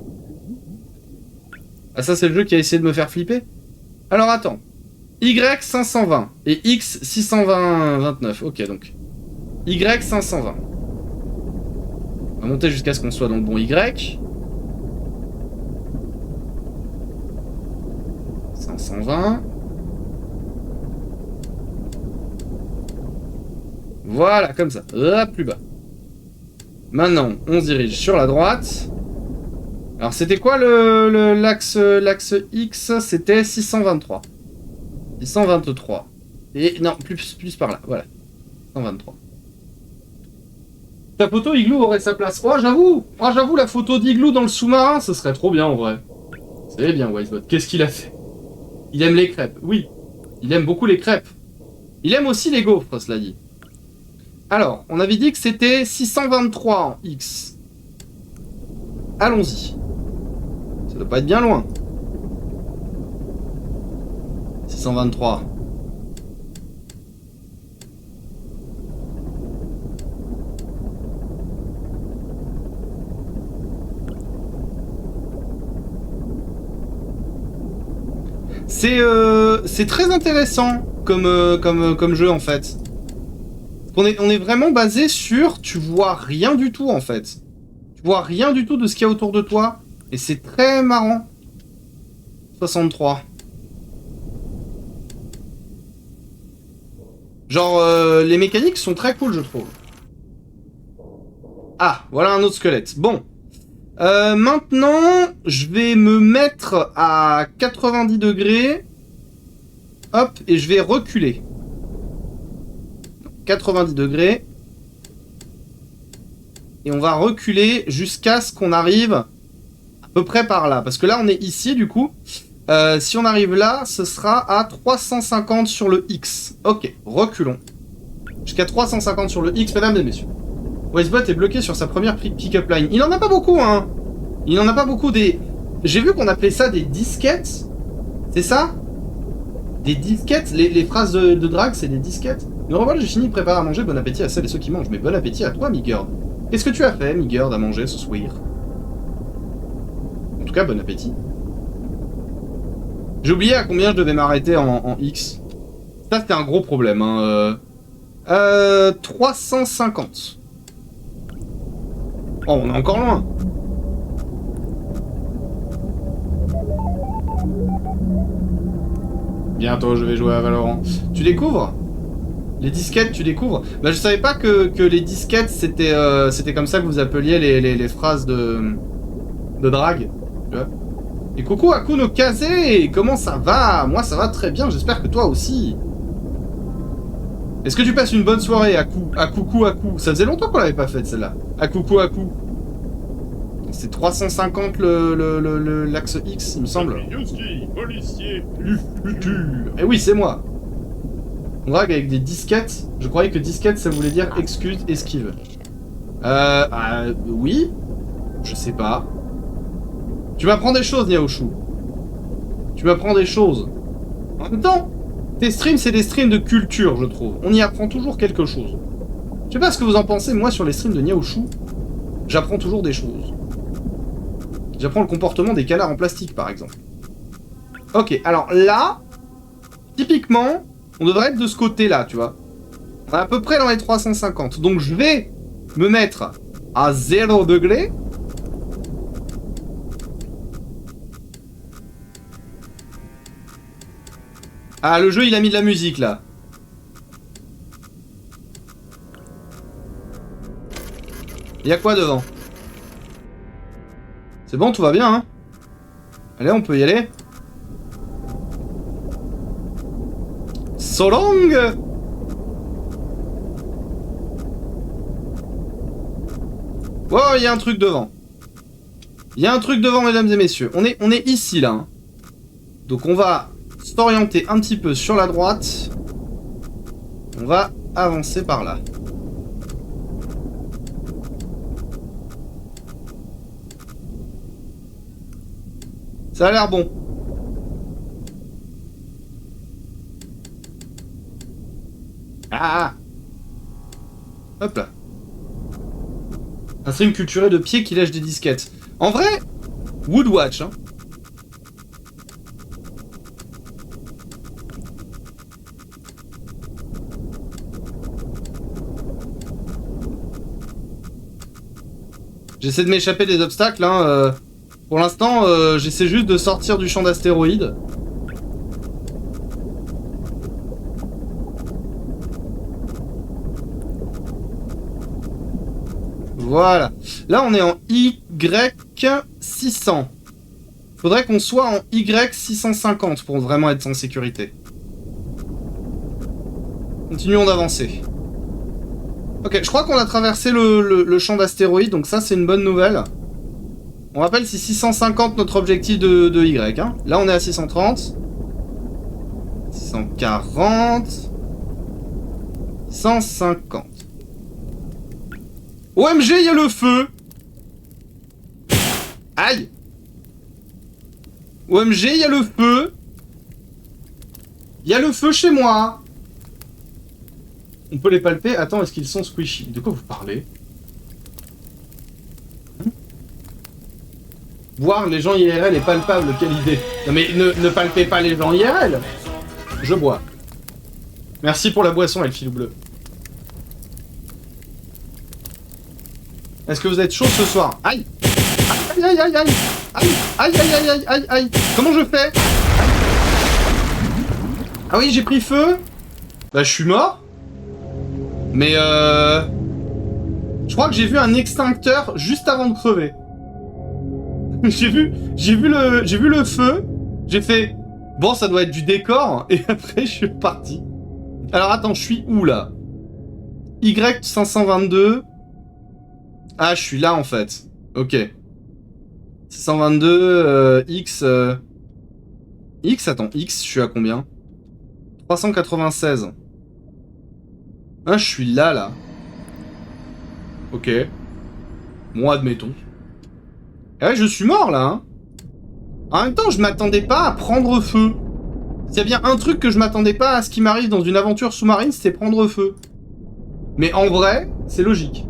Ah, ça, c'est le jeu qui a essayé de me faire flipper. Alors, attends. Y 520 et X 629. Ok, donc. Y 520. On va monter jusqu'à ce qu'on soit dans le bon Y. 520. Voilà, comme ça. Hop, plus bas. Maintenant, on se dirige sur la droite. Alors, c'était quoi l'axe X? C'était 623. 623. Et non, plus par là, voilà. 123. Ta photo Igloo aurait sa place. Oh, j'avoue, la photo d'Igloo dans le sous-marin, ce serait trop bien en vrai. C'est bien, Wisebot. Qu'est-ce qu'il a fait? Il aime les crêpes, oui. Il aime beaucoup les crêpes. Il aime aussi les gaufres, cela dit. Alors, on avait dit que c'était 623 en X. Allons-y. Ça doit pas être bien loin. 623. C'est très intéressant comme jeu en fait. On est vraiment basé sur tu vois rien du tout en fait. Tu vois rien du tout de ce qu'il y a autour de toi. Et c'est très marrant. 63. Genre les mécaniques sont très cool je trouve. Ah, voilà un autre squelette. Bon. Maintenant, je vais me mettre à 90 degrés. Hop, et je vais reculer. 90 degrés. Et on va reculer jusqu'à ce qu'on arrive à peu près par là. Parce que là, on est ici, du coup. Si on arrive là, ce sera à 350 sur le X. Ok, reculons. Jusqu'à 350 sur le X, mesdames et messieurs. Wisebot est bloqué sur sa première pick-up line. Il en a pas beaucoup, hein. Il en a pas beaucoup des... J'ai vu qu'on appelait ça des disquettes. C'est ça? Des disquettes? Les phrases de drague, c'est des disquettes? Me revoilà, j'ai fini de préparer à manger. Bon appétit à celles et ceux qui mangent. Mais bon appétit à toi, Migurd. Qu'est-ce que tu as fait, Migurd, à manger ce soir? En tout cas, bon appétit. J'ai oublié à combien je devais m'arrêter en X. Ça, c'était un gros problème, hein. 350. Oh, on est encore loin. Bientôt, je vais jouer à Valorant. Tu découvres? Les disquettes, tu découvres? Bah, je savais pas que les disquettes, c'était comme ça que vous appeliez les phrases de drague. Tu vois? Et coucou Akuno Kaze, comment ça va? Moi, ça va très bien, j'espère que toi aussi. Est-ce que tu passes une bonne soirée, Aku? Akuku Aku. Ça faisait longtemps qu'on l'avait pas faite, celle-là. Akuku Aku. C'est 350 l'axe X, il me semble. Policier du futur. Eh oui, c'est moi. On drague avec des disquettes. Je croyais que disquette, ça voulait dire excuse, esquive. Oui. Je sais pas. Tu m'apprends des choses, Niaoshu. Tu m'apprends des choses. En même temps, tes streams, c'est des streams de culture, je trouve. On y apprend toujours quelque chose. Je sais pas ce que vous en pensez, moi, sur les streams de Niaoshu, j'apprends toujours des choses. J'apprends le comportement des canards en plastique, par exemple. Ok, alors là, typiquement, on devrait être de ce côté-là, tu vois. On est à peu près dans les 350. Donc je vais me mettre à 0 degré. Ah, le jeu, il a mis de la musique, là. Il y a quoi devant? C'est bon, tout va bien, hein? Allez, on peut y aller. So long! Oh, il y a un truc devant. Il y a un truc devant, mesdames et messieurs. On est ici, là. Hein. Donc, on va s'orienter un petit peu sur la droite. On va avancer par là. Ça a l'air bon. Ah! Hop là. Un stream culturel de pieds qui lèche des disquettes. En vrai, Woodwatch, hein. J'essaie de m'échapper des obstacles, hein. Pour l'instant, j'essaie juste de sortir du champ d'astéroïdes. Voilà. Là, on est en Y600. Faudrait qu'on soit en Y650 pour vraiment être en sécurité. Continuons d'avancer. Ok, je crois qu'on a traversé le champ d'astéroïdes, donc ça, c'est une bonne nouvelle. On rappelle, c'est 650 notre objectif de Y. Hein. Là, on est à 630. 640. 150. OMG, il y a le feu! Aïe! OMG, il y a le feu! Il y a le feu chez moi! On peut les palper? Attends, est-ce qu'ils sont squishy? De quoi vous parlez? Voir les gens IRL est palpable, quelle idée! Non mais ne palpez pas les gens IRL! Je bois. Merci pour la boisson, Elfilou Bleu. Est-ce que vous êtes chaud ce soir? Aïe! Aïe aïe aïe aïe! Aïe aïe aïe aïe aïe aïe aïe! Comment je fais? Ah oui, j'ai pris feu? Bah je suis mort. Mais je crois que j'ai vu un extincteur juste avant de crever. j'ai vu le feu. J'ai fait bon, ça doit être du décor et après je suis reparti. Alors attends, je suis où là? Y522. Ah, je suis là en fait. Ok. 622 X. X, attends, X, je suis à combien? 396. Ah, je suis là. Ok. Bon, admettons. Et ouais, je suis mort là. Hein. En même temps, je m'attendais pas à prendre feu. S'il y a bien un truc que je m'attendais pas à ce qui m'arrive dans une aventure sous-marine, c'était prendre feu. Mais en vrai, c'est logique.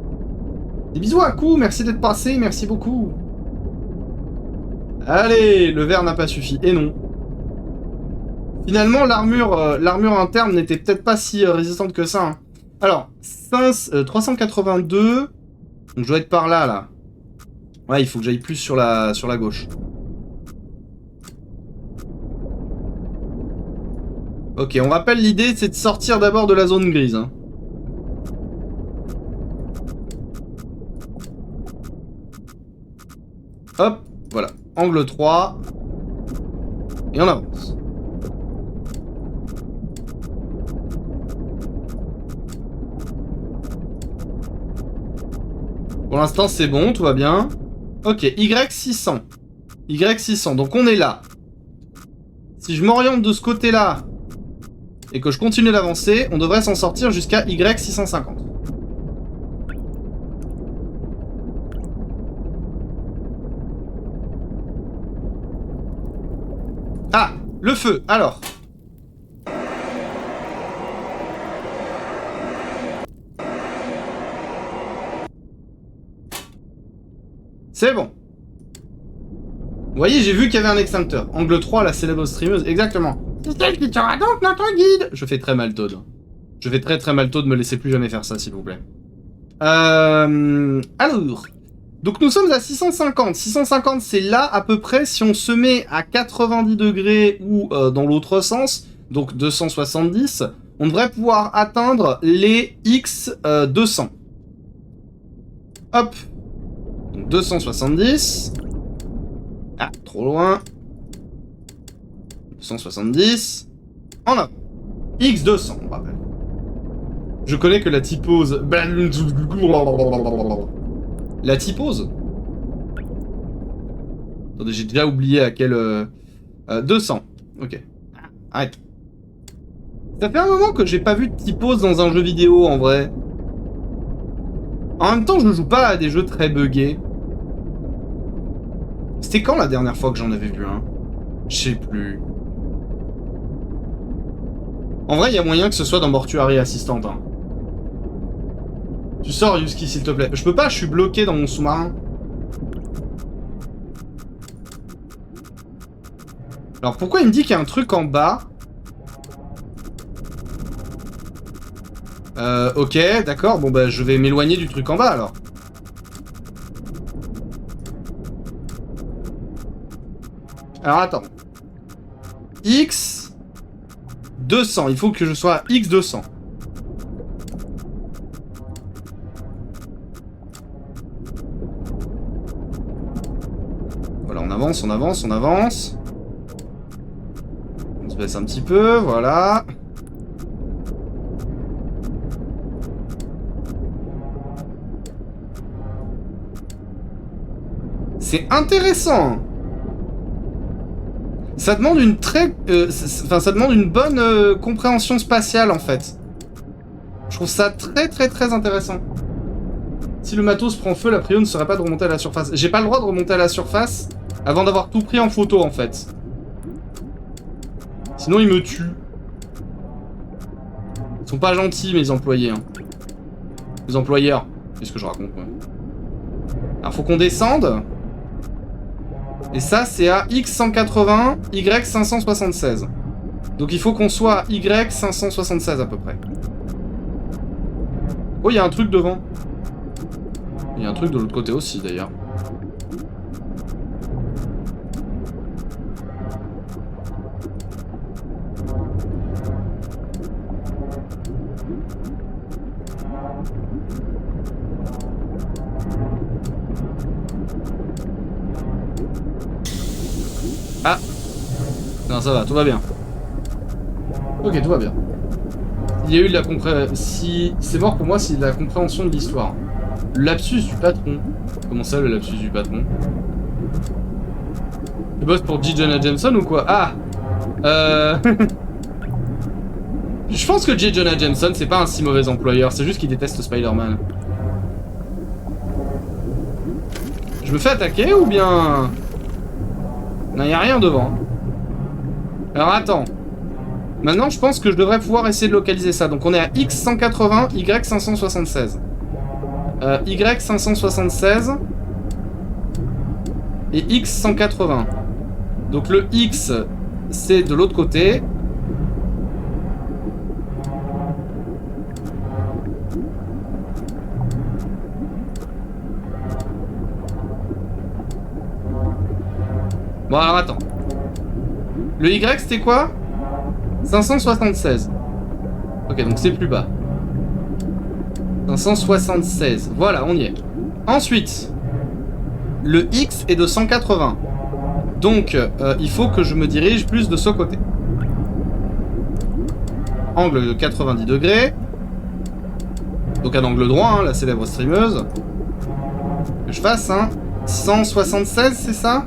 Des bisous à coup, merci d'être passé, merci beaucoup. Allez, le verre n'a pas suffi. Et non. Finalement, l'armure interne n'était peut-être pas si résistante que ça. Hein. Alors, 382. Donc je dois être par là. Ouais, il faut que j'aille plus sur la gauche. Ok, on rappelle l'idée, c'est de sortir d'abord de la zone grise. Hein. Hop, voilà. Angle 3. Et on avance. Pour l'instant, c'est bon, tout va bien. Ok, Y600. Y600, donc on est là. Si je m'oriente de ce côté-là et que je continue d'avancer, on devrait s'en sortir jusqu'à Y650. Ah, le feu, alors. C'est bon. Vous voyez, j'ai vu qu'il y avait un extincteur. Angle 3, la célèbre streameuse, exactement. C'est elle qui sera donc notre guide. Je fais très mal Toad. Je fais très mal Toad, me laissez plus jamais faire ça, s'il vous plaît. Alors... Donc nous sommes à 650. 650, c'est là à peu près. Si on se met à 90 degrés ou dans l'autre sens, donc 270, on devrait pouvoir atteindre les X200. Hop. Donc 270. Ah, trop loin. 270. En avant. X200, on rappelle. Je connais que la typose... La typose? Attendez, j'ai déjà oublié à quel... 200. Ok. Arrête. Ça fait un moment que j'ai pas vu de typose dans un jeu vidéo, en vrai. En même temps, je joue pas à des jeux très buggés. C'était quand la dernière fois que j'en avais vu un? Je sais plus. En vrai, il y a moyen que ce soit dans Mortuary Assistant. Hein. Tu sors, Yuski, s'il te plaît. Je peux pas, je suis bloqué dans mon sous-marin. Alors, pourquoi il me dit qu'il y a un truc en bas? Ok, d'accord. Bon, bah, je vais m'éloigner du truc en bas, alors. Alors attends. X 200. Il faut que je sois à X 200. Voilà, on avance, on avance, on avance. On se baisse un petit peu, voilà. C'est intéressant. Ça demande une très... ça demande une bonne compréhension spatiale, en fait. Je trouve ça très intéressant. Si le matos prend feu, la prio ne serait pas de remonter à la surface. J'ai pas le droit de remonter à la surface avant d'avoir tout pris en photo, en fait. Sinon, ils me tuent. Ils sont pas gentils, mes employés. Hein. Les employeurs. Qu'est-ce que je raconte, moi? Alors, faut qu'on descende. Et ça, c'est à X180, Y576. Donc, il faut qu'on soit à Y576 à peu près. Oh, il y a un truc devant. Il y a un truc de l'autre côté aussi, d'ailleurs. Ah! Non, ça va, tout va bien. Ok, tout va bien. Il y a eu de la compréhension... Si... C'est mort pour moi, c'est de la compréhension de l'histoire. Le lapsus du patron. Comment ça, le lapsus du patron? Tu bosses pour J. Jonah Jameson ou quoi? Ah! Je pense que J. Jonah Jameson, c'est pas un si mauvais employeur, c'est juste qu'il déteste Spider-Man. Je me fais attaquer ou bien... Non, y a rien devant. Alors attends. Maintenant, je pense que je devrais pouvoir essayer de localiser ça. Donc on est à X180, Y576. Y576 et X180. Donc le X, c'est de l'autre côté. Bon alors attends. Le Y c'était quoi? 576. Ok, donc c'est plus bas. 576. Voilà, on y est. Ensuite, le X est de 180. Donc, il faut que je me dirige plus de ce côté. Angle de 90 degrés. Donc un angle droit, hein, la célèbre streameuse. Que je fasse, hein. 176, c'est ça?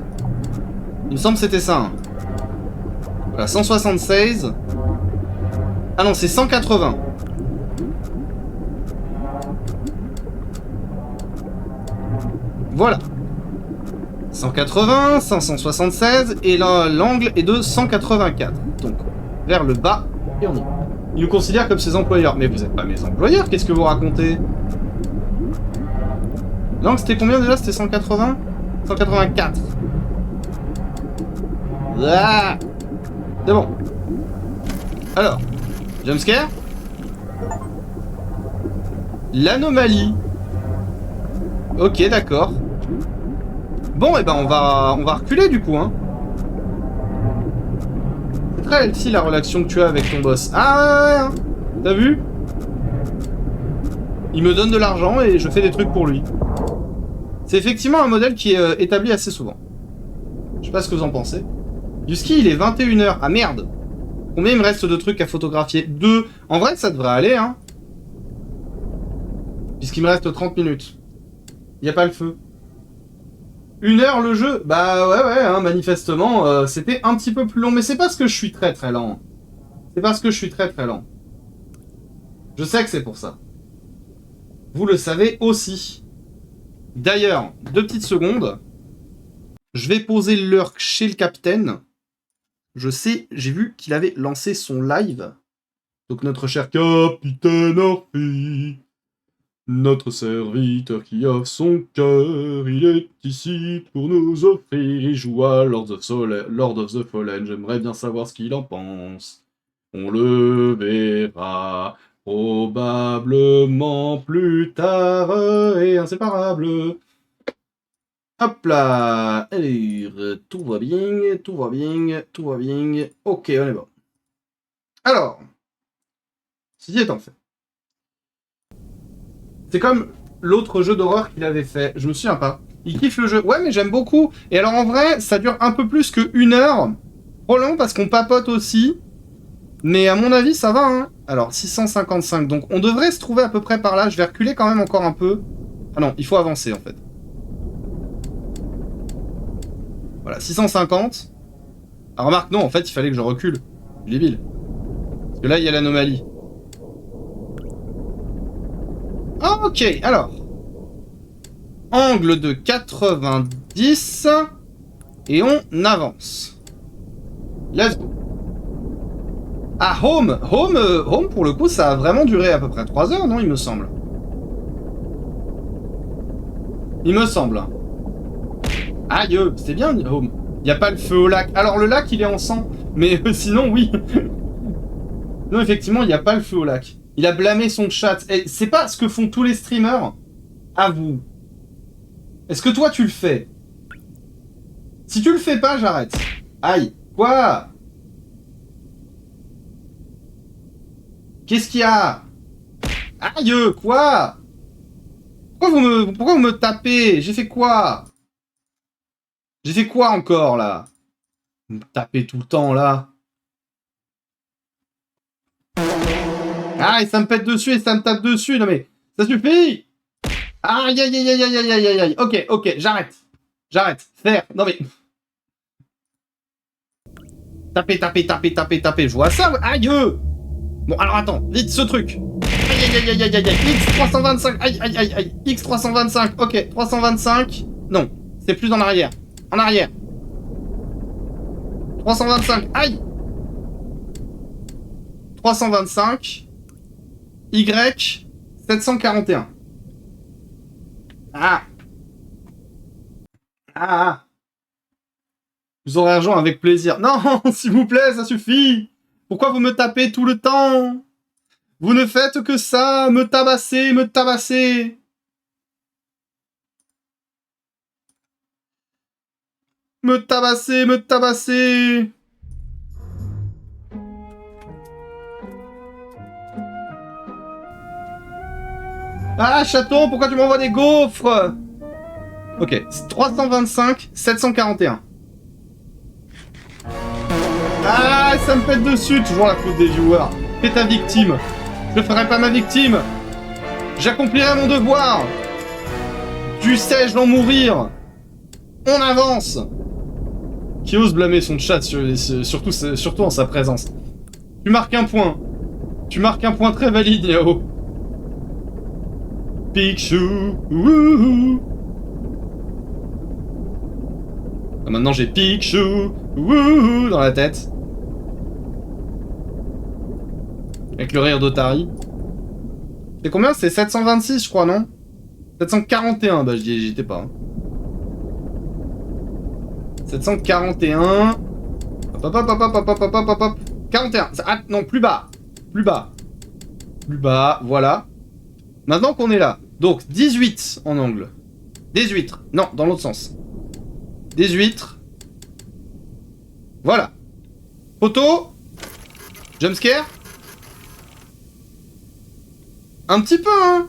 Il me semble que c'était ça. Hein. Voilà, 176. Ah non, c'est 180. Voilà. 180, 576, et là, l'angle est de 184. Donc, vers le bas, et on y va. Ils nous considèrent comme ses employeurs. Mais vous n'êtes pas mes employeurs, qu'est-ce que vous racontez? L'angle, c'était combien déjà? C'était 180? 184. Ah, c'est bon. Alors, jumpscare. L'anomalie. Ok, d'accord. Bon, et ben on va reculer du coup, hein. C'est très healthy la relation que tu as avec ton boss. Ah ouais, hein. T'as vu? Il me donne de l'argent et je fais des trucs pour lui. C'est effectivement un modèle qui est établi assez souvent. Je sais pas ce que vous en pensez. Yuski, il est 21h. Ah merde! Combien il me reste de trucs à photographier? 2. En vrai, ça devrait aller, hein. Puisqu'il me reste 30 minutes. Y a pas le feu. 1 heure le jeu? Bah ouais, hein, manifestement, c'était un petit peu plus long. Mais c'est parce que je suis très lent. C'est parce que je suis très lent. Je sais que c'est pour ça. Vous le savez aussi. D'ailleurs, 2 petites secondes. Je vais poser l'heure chez le capitaine. Je sais, j'ai vu qu'il avait lancé son live. Donc notre cher capitaine Orphy, notre serviteur qui offre son cœur, il est ici pour nous offrir. Il joue à Lord of the Fallen, j'aimerais bien savoir ce qu'il en pense. On le verra probablement plus tard et inséparable. Hop là. Alors, tout va bien, tout va bien, tout va bien. Ok, on est bon. Alors, ceci étant fait. C'est comme l'autre jeu d'horreur qu'il avait fait. Je me souviens pas. Il kiffe le jeu. Ouais, mais j'aime beaucoup. Et alors, en vrai, ça dure un peu plus que 1 heure. Probablement parce qu'on papote aussi. Mais à mon avis, ça va, hein. Alors, 655. Donc, on devrait se trouver à peu près par là. Je vais reculer quand même encore un peu. Ah non, il faut avancer, en fait. Voilà, 650. Ah, remarque, non, en fait, il fallait que je recule. Je suis débile. Parce que là, il y a l'anomalie. Ok, alors. Angle de 90. Et on avance. Let's go. Ah, Home, pour le coup, ça a vraiment duré à peu près 3 heures, non, il me semble. Il me semble. Aïe, c'était bien, Home. Il n'y a pas le feu au lac. Alors, le lac, il est en sang. Mais sinon, oui. Non, effectivement, il n'y a pas le feu au lac. Il a blâmé son chat. Et c'est pas ce que font tous les streamers. À vous. Est-ce que toi, tu le fais? Si tu le fais pas, j'arrête. Aïe. Quoi? Qu'est-ce qu'il y a? Aïe, quoi? Pourquoi vous me tapez? J'ai fait quoi? J'ai fait quoi encore, là? Vous me tapez tout le temps, là. Ah, et ça me pète dessus et ça me tape dessus. Non, mais ça suffit! Aïe, aïe, aïe, aïe, aïe, aïe, aïe, aïe. Ok, j'arrête. J'arrête. Faire. Non, mais... Taper. Je vois ça. Aïe! Bon, alors attends. Vite, ce truc. Aïe, aïe, aïe, aïe, aïe, aïe. X325. Aïe. X325. Ok, 325. Non, c'est plus en arrière. En arrière. 325. Aïe! 325. Y. 741. Ah. Vous aurez argent avec plaisir. Non, s'il vous plaît, ça suffit. Pourquoi vous me tapez tout le temps? Vous ne faites que ça, me tabasser. Me tabasser. Ah, chaton, pourquoi tu m'envoies des gaufres? Ok, 325, 741. Ah, ça me pète dessus, toujours la faute des viewers. Fais ta victime. Je ne ferai pas ma victime. J'accomplirai mon devoir. Dussé-je d'en mourir? On avance. Qui ose blâmer son chat, surtout en sa présence. Tu marques un point. Tu marques un point très valide, Yao. Pichou. Wouhou. Ah, maintenant j'ai Pichou. Wouhou dans la tête. Avec le rire d'Otari. C'est combien? C'est 726, je crois, non? 741, bah j'y étais pas. Hein. 741. Hop. 41. Ah, non, plus bas. Plus bas, voilà. Maintenant qu'on est là. Donc, 18 en angle. Des huîtres. Non, dans l'autre sens. Des huîtres. Voilà. Photo. Jumpscare. Un petit peu, hein.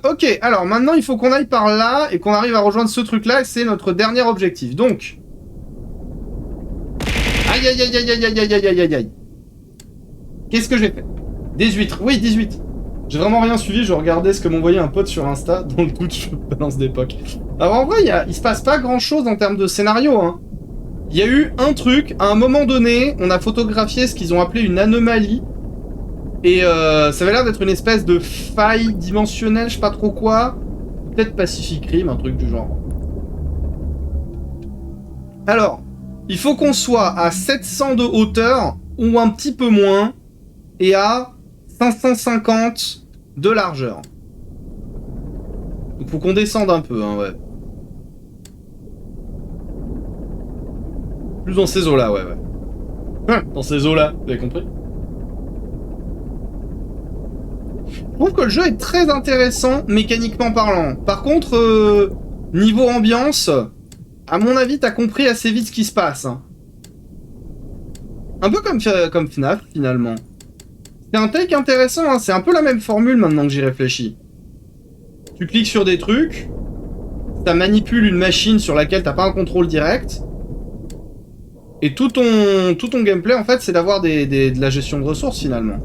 Ok, alors maintenant il faut qu'on aille par là et qu'on arrive à rejoindre ce truc-là et c'est notre dernier objectif. Donc... Aïe. Qu'est-ce que j'ai fait? Des huîtres. Oui, 18. J'ai vraiment rien suivi, je regardais ce que m'envoyait un pote sur Insta, dans le coup je balance d'époque. Alors en vrai, il se passe pas grand-chose en termes de scénario, hein. Il y a eu un truc, à un moment donné, on a photographié ce qu'ils ont appelé une anomalie. Et ça avait l'air d'être une espèce de faille dimensionnelle, je sais pas trop quoi. Peut-être Pacific Rim, un truc du genre. Alors, il faut qu'on soit à 700 de hauteur, ou un petit peu moins, et à 550 de largeur. Donc faut qu'on descende un peu, hein, ouais. Plus dans ces eaux-là, ouais. Dans ces eaux-là, vous avez compris? trouve que le jeu est très intéressant, mécaniquement parlant. Par contre, niveau ambiance, à mon avis, t'as compris assez vite ce qui se passe. Hein. Un peu comme FNAF, finalement. C'est un take intéressant, hein. C'est un peu la même formule maintenant que j'y réfléchis. Tu cliques sur des trucs, ça manipule une machine sur laquelle t'as pas un contrôle direct, et tout ton gameplay, en fait, c'est d'avoir de la gestion de ressources, finalement.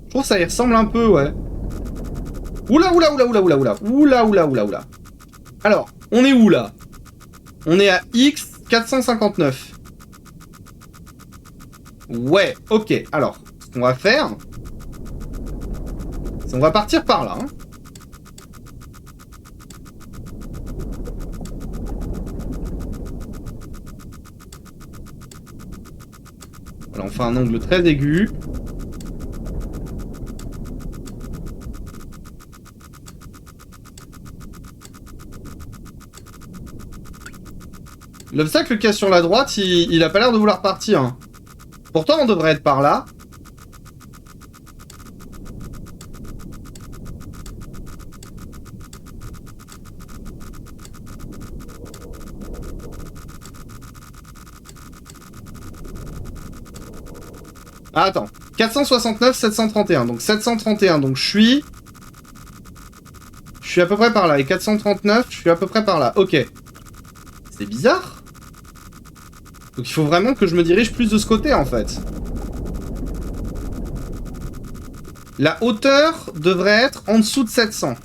Je trouve que ça y ressemble un peu, ouais. Oula, oula, oula, oula, oula, oula, oula, oula, oula, oula. Alors, on est où, là? On est à X459. Ouais, ok. Alors, ce qu'on va faire, c'est on va partir par là. Hein. Voilà, on fait un angle très aigu. L'obstacle qu'il y a sur la droite, il a pas l'air de vouloir partir. Hein. Pourtant, on devrait être par là. Ah, attends. 469, 731. Donc 731. Donc je suis à peu près par là. Et 439, je suis à peu près par là. Ok. C'est bizarre. Donc il faut vraiment que je me dirige plus de ce côté, en fait. La hauteur devrait être en dessous de 700.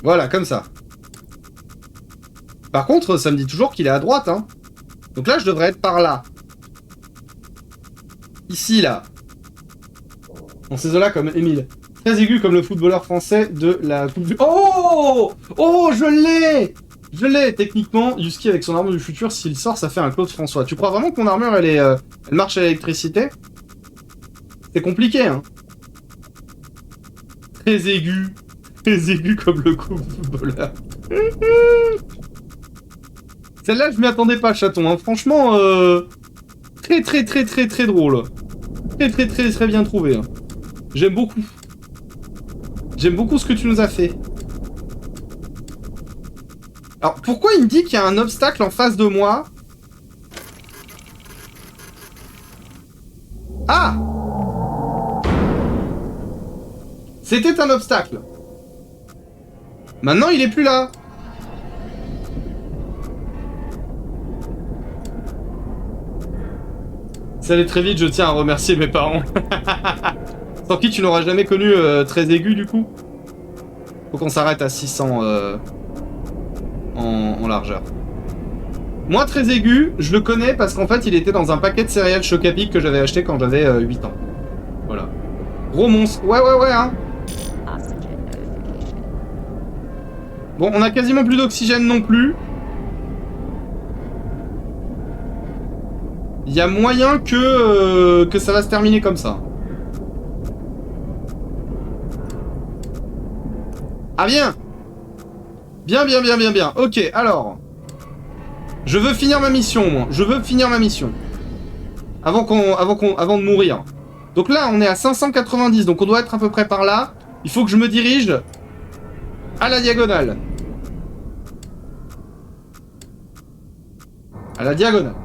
Voilà, comme ça. Par contre, ça me dit toujours qu'il est à droite, hein. Donc là, je devrais être par là. Ici, là. On sait cela comme Émile. Très aigu comme le footballeur français de la Coupe du... Oh! Oh, je l'ai! Je l'ai, techniquement. Yuski avec son armure du futur, s'il sort, ça fait un Claude François. Tu crois vraiment que mon armure, elle marche à l'électricité? C'est compliqué, hein. Très aigu. Très aigu comme le coup de footballeur. Celle-là, je m'y attendais pas, chaton. Hein. Franchement, très drôle. Très bien trouvé. Hein. J'aime beaucoup. J'aime beaucoup ce que tu nous as fait. Alors, pourquoi il me dit qu'il y a un obstacle en face de moi? Ah! C'était un obstacle. Maintenant, il est plus là. Ça allait très vite, je tiens à remercier mes parents. Sans qui tu n'auras jamais connu très aigu, du coup. Faut qu'on s'arrête à 600 en largeur. Moi, très aigu, je le connais parce qu'en fait, il était dans un paquet de céréales Chocapic que j'avais acheté quand j'avais 8 ans. Voilà. Gros monstre. Ouais, hein. Bon, on a quasiment plus d'oxygène non plus. Il y a moyen que ça va se terminer comme ça. Ah, bien. Bien. Ok, alors. Je veux finir ma mission, moi. Je veux finir ma mission. Avant de mourir. Donc là, on est à 590, donc on doit être à peu près par là. Il faut que je me dirige à la diagonale. À la diagonale.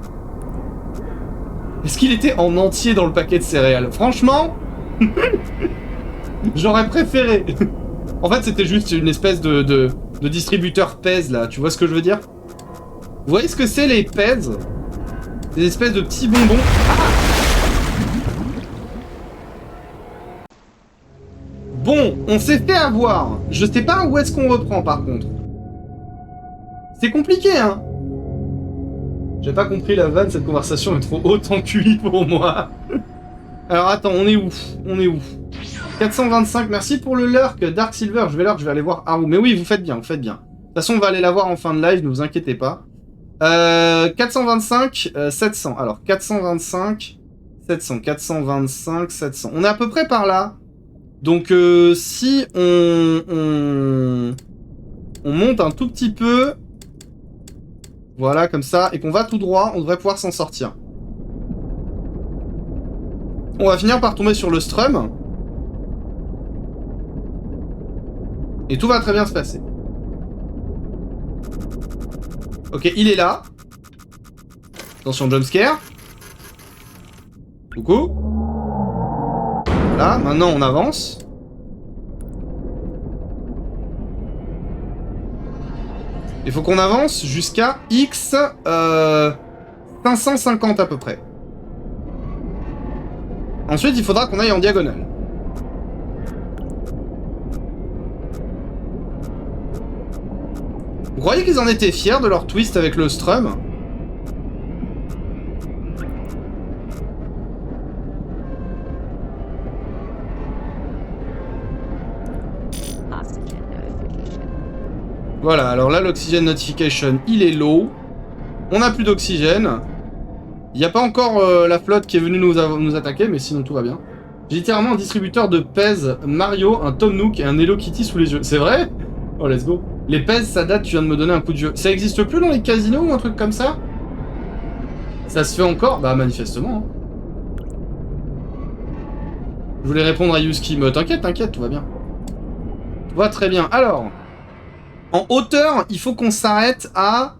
Est-ce qu'il était en entier dans le paquet de céréales? Franchement, j'aurais préféré. En fait, c'était juste une espèce de distributeur Pez, là. Tu vois ce que je veux dire? Vous voyez ce que c'est, les Pez? Des espèces de petits bonbons. Ah! Bon, on s'est fait avoir. Je sais pas où est-ce qu'on reprend, par contre. C'est compliqué, hein? J'ai pas compris la vanne, cette conversation est trop haute en QI pour moi. Alors attends, on est où? 425, merci pour le lurk, Dark Silver, je vais aller voir Haru. Mais oui, vous faites bien. De toute façon, on va aller la voir en fin de live, ne vous inquiétez pas. 425, 700. Alors, 425, 700, 425, 700. On est à peu près par là. Donc si on monte un tout petit peu, voilà, comme ça, et qu'on va tout droit, on devrait pouvoir s'en sortir. On va finir par tomber sur le strum. Et tout va très bien se passer. Ok, il est là. Attention, jumpscare. Coucou. Là, maintenant on avance. Il faut qu'on avance jusqu'à X 550 à peu près. Ensuite, il faudra qu'on aille en diagonale. Vous croyez qu'ils en étaient fiers de leur twist avec le strum ? Voilà, alors là, l'oxygène notification, il est low. On n'a plus d'oxygène. Il n'y a pas encore la flotte qui est venue nous attaquer, mais sinon tout va bien. J'ai littéralement un distributeur de Pez, Mario, un Tom Nook et un Hello Kitty sous les yeux. C'est vrai ? Oh, let's go. Les Pez, ça date, tu viens de me donner un coup de vieux. Ça existe plus dans les casinos ou un truc comme ça ? Ça se fait encore ? Bah, manifestement. Hein. Je voulais répondre à Yuski, mais t'inquiète, tout va bien. Tout va très bien. Alors... En hauteur, il faut qu'on s'arrête à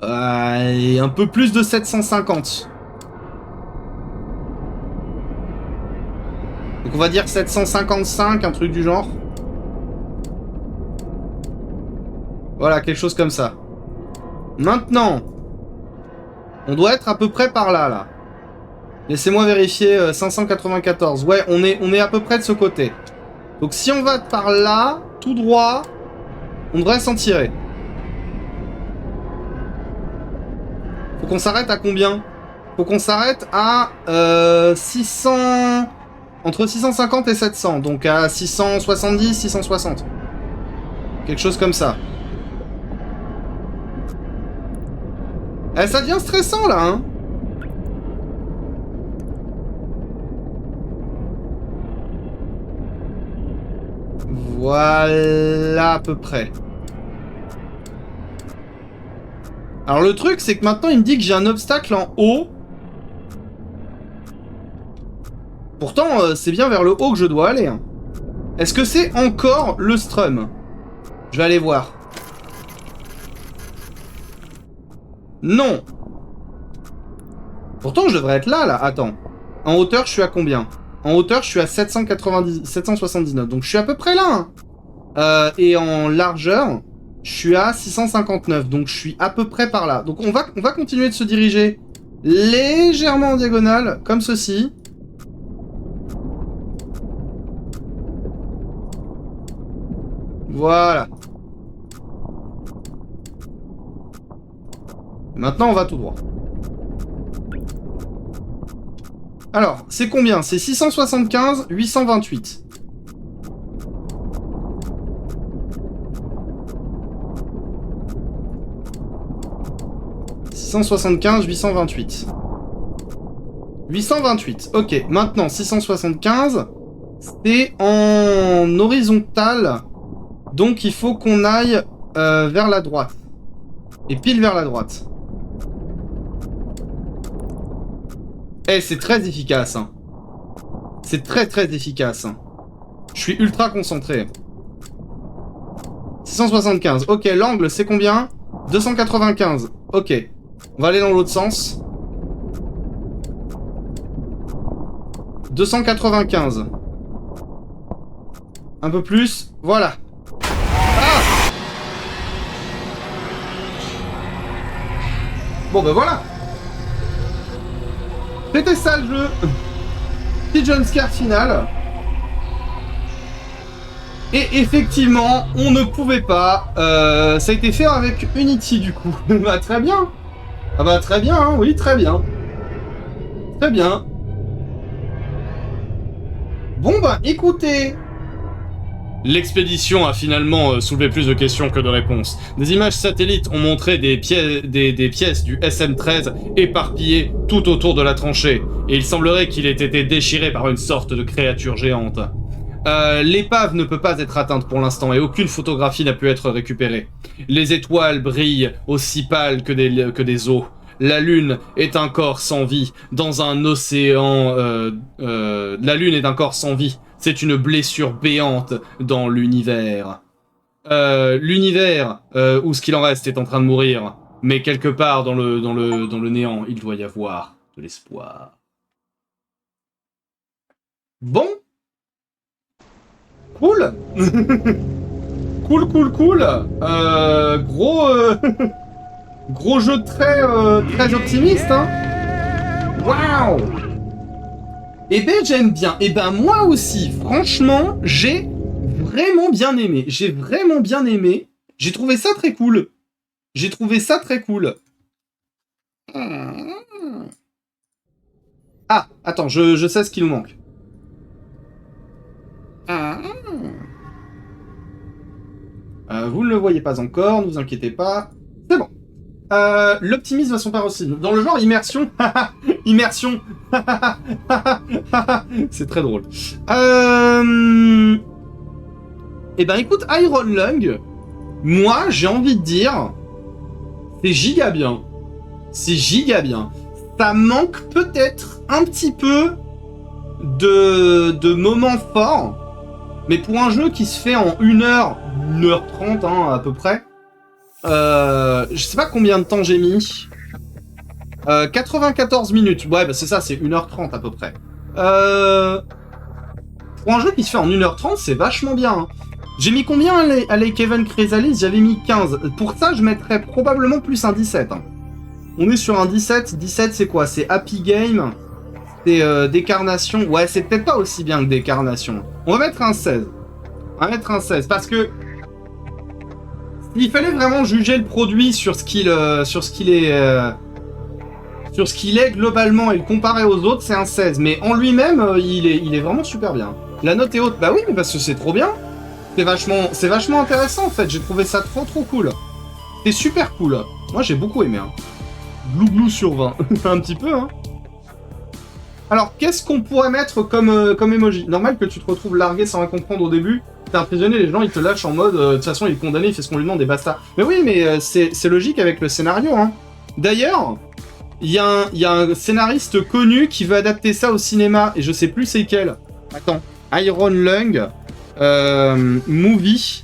un peu plus de 750. Donc on va dire 755, un truc du genre. Voilà, quelque chose comme ça. Maintenant, on doit être à peu près par là, là. Laissez-moi vérifier, 594. Ouais, on est à peu près de ce côté. Donc si on va par là, tout droit... On devrait s'en tirer. Faut qu'on s'arrête à combien? Faut qu'on s'arrête à 600... Entre 650 et 700. Donc à 670, 660. Quelque chose comme ça. Eh, ça devient stressant là, hein. Voilà à peu près. Alors le truc, c'est que maintenant il me dit que j'ai un obstacle en haut. Pourtant, c'est bien vers le haut que je dois aller. Hein. Est-ce que c'est encore le strum? Je vais aller voir. Non. Pourtant, je devrais être là, là. Attends. En hauteur, je suis à combien? En hauteur, je suis à 779. Donc, je suis à peu près là. Hein. Et en largeur, je suis à 659. Donc, je suis à peu près par là. Donc, on va continuer de se diriger légèrement en diagonale, comme ceci. Voilà. Maintenant, on va tout droit. Alors, c'est combien? C'est 675, 828. « 675, 828. 828, ok. Maintenant, 675, c'est en horizontal. Donc, il faut qu'on aille vers la droite. Et pile vers la droite. Eh, c'est très efficace, hein. C'est très très efficace. Hein. Je suis ultra concentré. 675. Ok, l'angle, c'est combien? 295. Ok. On va aller dans l'autre sens. 295. Un peu plus. Voilà. Ah! Bon, ben voilà. C'était ça le jeu. Petit jumpscare final. Et effectivement, on ne pouvait pas. Ça a été fait avec Unity du coup. Bah très bien. Ah bah très bien, hein, oui, très bien. Très bien. Bon bah écoutez. L'expédition a finalement soulevé plus de questions que de réponses. Des images satellites ont montré des pièces du SM-13 éparpillées tout autour de la tranchée, et il semblerait qu'il ait été déchiré par une sorte de créature géante. L'épave ne peut pas être atteinte pour l'instant et aucune photographie n'a pu être récupérée. Les étoiles brillent aussi pâles que des eaux. La Lune est un corps sans vie dans un océan... la Lune est un corps sans vie. C'est une blessure béante dans l'univers. L'univers, où ce qu'il en reste, est en train de mourir. Mais quelque part dans le néant, il doit y avoir de l'espoir. Bon. Cool. Cool. Gros... gros jeu très optimiste, hein. Waouh. Eh ben, j'aime bien. Eh ben, moi aussi, franchement, j'ai vraiment bien aimé. J'ai trouvé ça très cool. Ah, attends, je sais ce qu'il nous manque. Vous ne le voyez pas encore, ne vous inquiétez pas. C'est bon. L'optimisme va son part aussi. Dans le genre immersion. Immersion. C'est très drôle. Eh ben écoute, Iron Lung, moi j'ai envie de dire, c'est giga bien. Ça manque peut-être un petit peu de moments forts, mais pour un jeu qui se fait en 1h, 1h30 hein, à peu près, je sais pas combien de temps j'ai mis. 94 minutes. Ouais, bah c'est ça, c'est 1h30 à peu près. Pour un jeu qui se fait en 1h30, c'est vachement bien. Hein. J'ai mis combien à Lake Haven Chrysalis? J'avais mis 15. Pour ça, je mettrais probablement plus un 17. Hein. On est sur un 17. 17, c'est quoi? C'est Happy Game. C'est Décarnation. Ouais, c'est peut-être pas aussi bien que Décarnation. On va mettre un 16. Parce que il fallait vraiment juger le produit sur ce qu'il est globalement et le comparer aux autres, c'est un 16. Mais en lui-même, il est vraiment super bien. La note est haute. Bah oui, mais parce que c'est trop bien. C'est vachement intéressant en fait. J'ai trouvé ça trop cool. C'est super cool. Moi j'ai beaucoup aimé. Hein. Glou sur 20. Un petit peu, hein. Alors, qu'est-ce qu'on pourrait mettre comme emoji? Normal que tu te retrouves largué sans rien comprendre au début. T'es emprisonné, les gens ils te lâchent en mode de toute façon il est condamné, il fait ce qu'on lui demande et basta. Mais oui, mais c'est logique avec le scénario. Hein. D'ailleurs, il y a un scénariste connu qui veut adapter ça au cinéma et je sais plus c'est quel. Attends, Iron Lung movie.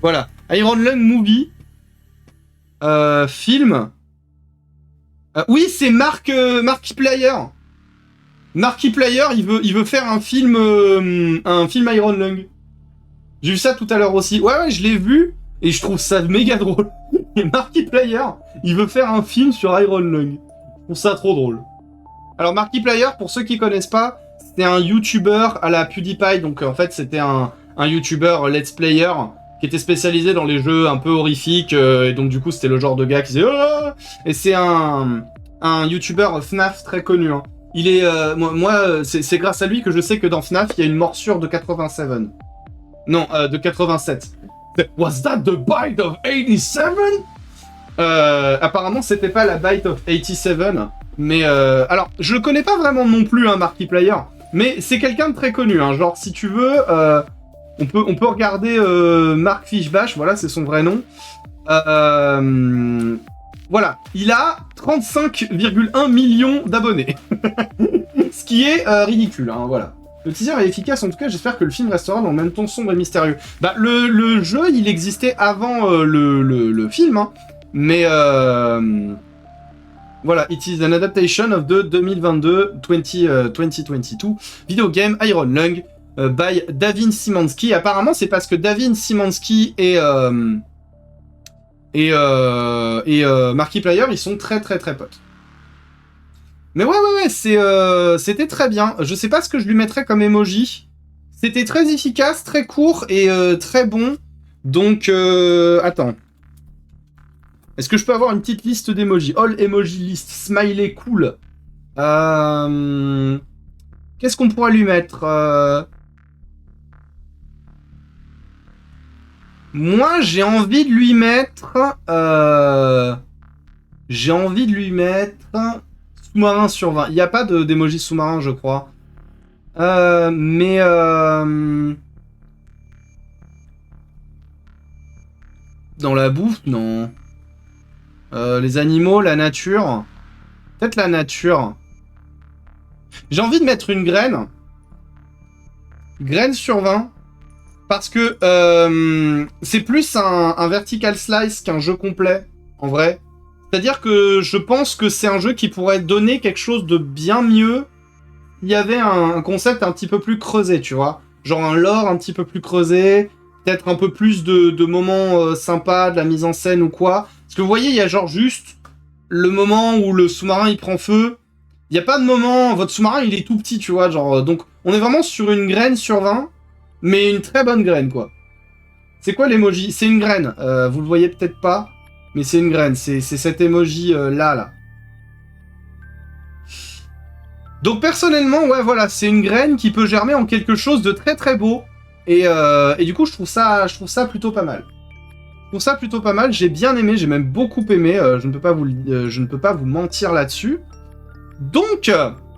Voilà, Iron Lung movie film. Oui, c'est Markiplier. Markiplier, il veut faire un film Iron Lung. J'ai vu ça tout à l'heure aussi. Ouais, je l'ai vu et je trouve ça méga drôle. Et Markiplier, il veut faire un film sur Iron Lung. Je trouve ça trop drôle. Alors Markiplier, pour ceux qui connaissent pas, c'était un YouTuber à la PewDiePie. Donc en fait, c'était un YouTuber let's player qui était spécialisé dans les jeux un peu horrifiques. Et donc du coup, c'était le genre de gars qui disait oh! Et c'est un YouTuber FNAF très connu. Hein. Il est, moi, c'est grâce à lui que je sais que dans FNAF, il y a une morsure de 87. Non, de 87. Was that the bite of 87? Apparemment, c'était pas la bite of 87. Mais, alors, je le connais pas vraiment non plus, hein, Markiplier. Mais c'est quelqu'un de très connu, hein. Genre, si tu veux, on peut regarder Mark Fishbash, voilà, c'est son vrai nom. Voilà, il a 35,1 millions d'abonnés. Ce qui est ridicule, hein, voilà. Le teaser est efficace, en tout cas, j'espère que le film restera dans le même ton sombre et mystérieux. Bah, le jeu, il existait avant le film, hein, mais voilà, it is an adaptation of the 2022 video game Iron Lung by Davin Simansky. Apparemment, c'est parce que Davin Simansky et Markiplier, ils sont très potes. Mais ouais, c'était très bien. Je sais pas ce que je lui mettrais comme emoji. C'était très efficace, très court et très bon. Donc, attends. Est-ce que je peux avoir une petite liste d'emojis? All emoji list, smiley, cool. Qu'est-ce qu'on pourrait lui mettre Moi, j'ai envie de lui mettre... J'ai envie de lui mettre... Sous-marin sur 20. Il n'y a pas d'émoji sous-marin, je crois. Mais... Dans la bouffe, non. Les animaux, la nature. Peut-être la nature. J'ai envie de mettre une graine. Graine sur 20. Parce que c'est plus un vertical slice qu'un jeu complet, en vrai. C'est-à-dire que je pense que c'est un jeu qui pourrait donner quelque chose de bien mieux. Il y avait un concept un petit peu plus creusé, tu vois. Genre un lore un petit peu plus creusé. Peut-être un peu plus de moments sympas, de la mise en scène ou quoi. Parce que vous voyez, il y a genre juste le moment où le sous-marin il prend feu. Il n'y a pas de moment... Votre sous-marin il est tout petit, tu vois. Genre, donc on est vraiment sur une graine sur 20. Mais une très bonne graine, quoi. C'est quoi l'emoji? C'est une graine. Vous le voyez peut-être pas, mais c'est une graine. C'est cet emoji là. Donc personnellement, ouais, voilà, c'est une graine qui peut germer en quelque chose de très très beau. Et du coup, je trouve ça plutôt pas mal. Je trouve ça plutôt pas mal. J'ai bien aimé, j'ai même beaucoup aimé. Je ne peux pas vous mentir là-dessus. Donc,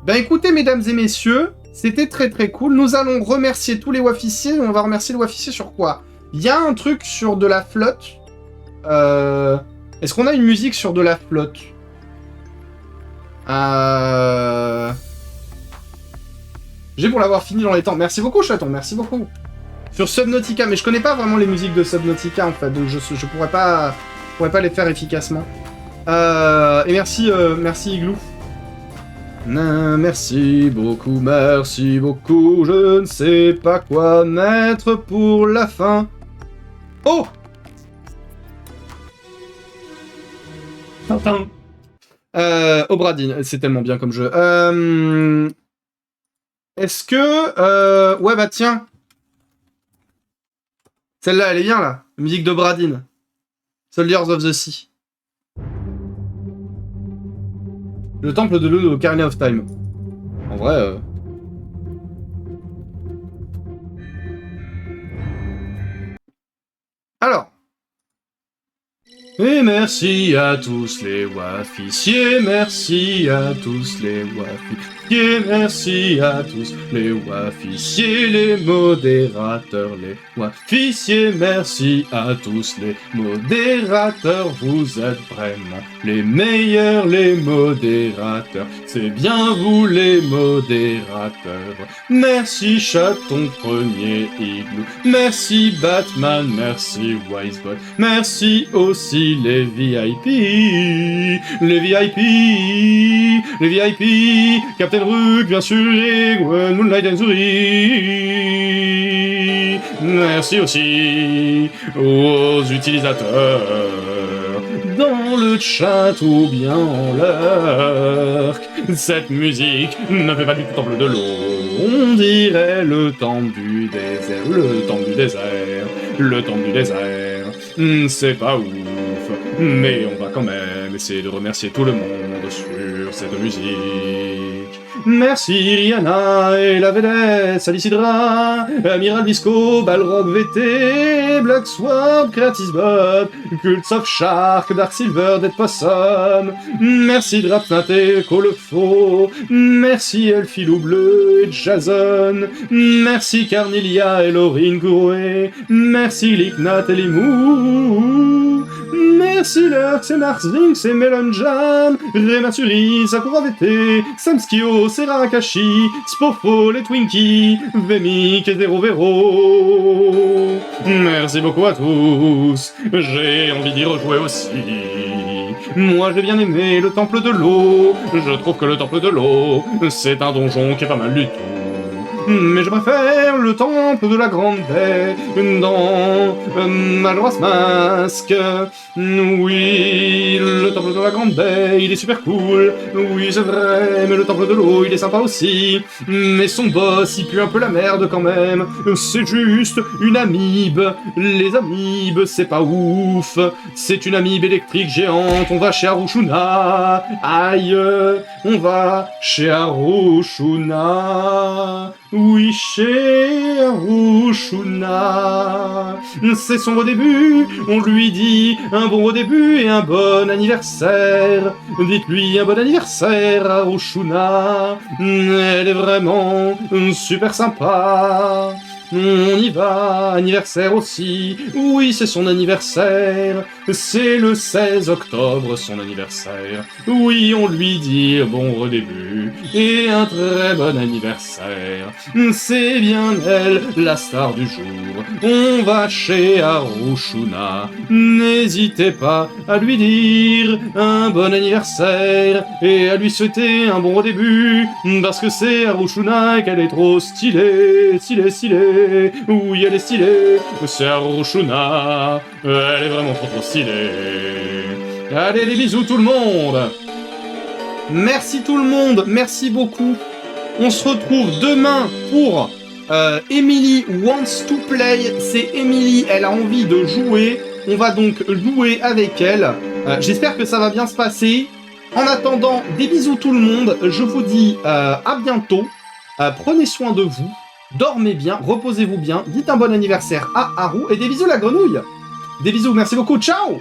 ben écoutez, mesdames et messieurs. C'était très très cool. Nous allons remercier tous les wafissiers. On va remercier le wafissier sur quoi? Il y a un truc sur de la flotte. Est-ce qu'on a une musique sur de la flotte? J'ai pour l'avoir fini dans les temps. Merci beaucoup, chaton. Merci beaucoup. Sur Subnautica. Mais je connais pas vraiment les musiques de Subnautica, en fait. Donc je pourrais pas les faire efficacement. Et merci Igloo. Merci beaucoup, je ne sais pas quoi mettre pour la fin. Oh! Tintin. Obradine, c'est tellement bien comme jeu. Est-ce que... Ouais, bah tiens. Celle-là, elle est bien, là. Musique d'Obradine. Soldiers of the Sea. Le temple de l'eau de Ocarina of Time. En vrai... Alors. Et merci à tous les wafissiers, merci à tous les wafissiers, merci à tous les wafissiers, les modérateurs, les wafissiers, merci à tous les modérateurs, vous êtes vraiment les meilleurs, les modérateurs, c'est bien vous les modérateurs. Merci Chaton Premier Igloo, merci Batman, merci Wisebot, merci aussi les VIP, Captain Rook, bien sûr, et Gwen, Moonlight and Zuri. Merci aussi aux utilisateurs dans le chat ou bien en lurk. Cette musique ne fait pas du tout temple de l'eau, on dirait le temple du désert, le temple du désert, le temple du désert. C'est pas ouf, mais on va quand même essayer de remercier tout le monde sur cette musique. Merci Rihanna et la vedette, Salicidra, Amiral Disco, Balrog VT, Black Sword, Creatis Bob, Cults of Shark, Dark Silver, Dead Possum. Merci Drapnat et Colefaux, merci Elfilou Bleu et Jason, merci Carnilia et Laurine Courouet, merci Licknat et Limou, merci Lurks et Marsvinx et Melon Jam, Rematsuri, Sakura VT, Samskio, Serakashi, Spofo, les Twinkies, Vemik et Zero Vero. Merci beaucoup à tous, j'ai envie d'y rejouer aussi. Moi j'ai bien aimé le temple de l'eau, je trouve que le temple de l'eau, c'est un donjon qui est pas mal du tout. Mais je préfère le temple de la grande baie dans Majora's Mask. Oui, le temple de la grande baie, il est super cool. Oui, c'est vrai, mais le temple de l'eau, il est sympa aussi. Mais son boss, il pue un peu la merde quand même. C'est juste une amibe. Les amibes, c'est pas ouf. C'est une amibe électrique géante. On va chez Arushuna. Aïe, on va chez Arushuna. oui, chez Arushuna. C'est son redébut, on lui dit un bon redébut et un bon anniversaire. Dites-lui un bon anniversaire, Arushuna. Elle est vraiment super sympa. On y va, anniversaire aussi, oui c'est son anniversaire, c'est le 16 octobre son anniversaire, oui on lui dit bon redébut, et un très bon anniversaire, c'est bien elle, la star du jour, on va chez Arushuna, n'hésitez pas à lui dire un bon anniversaire, et à lui souhaiter un bon redébut, parce que c'est Arushuna et qu'elle est trop stylée, stylée. Oui, elle est stylée, c'est Arushuna, elle est vraiment trop stylée. Allez, les bisous tout le monde. Merci tout le monde, merci beaucoup. On se retrouve demain pour Emily Wants to Play. C'est Emily, elle a envie de jouer. On va donc jouer avec elle. J'espère que ça va bien se passer. En attendant, des bisous tout le monde. Je vous dis à bientôt. Prenez soin de vous. Dormez bien, reposez-vous bien, dites un bon anniversaire à Haru et des bisous la grenouille. Des bisous, merci beaucoup, ciao.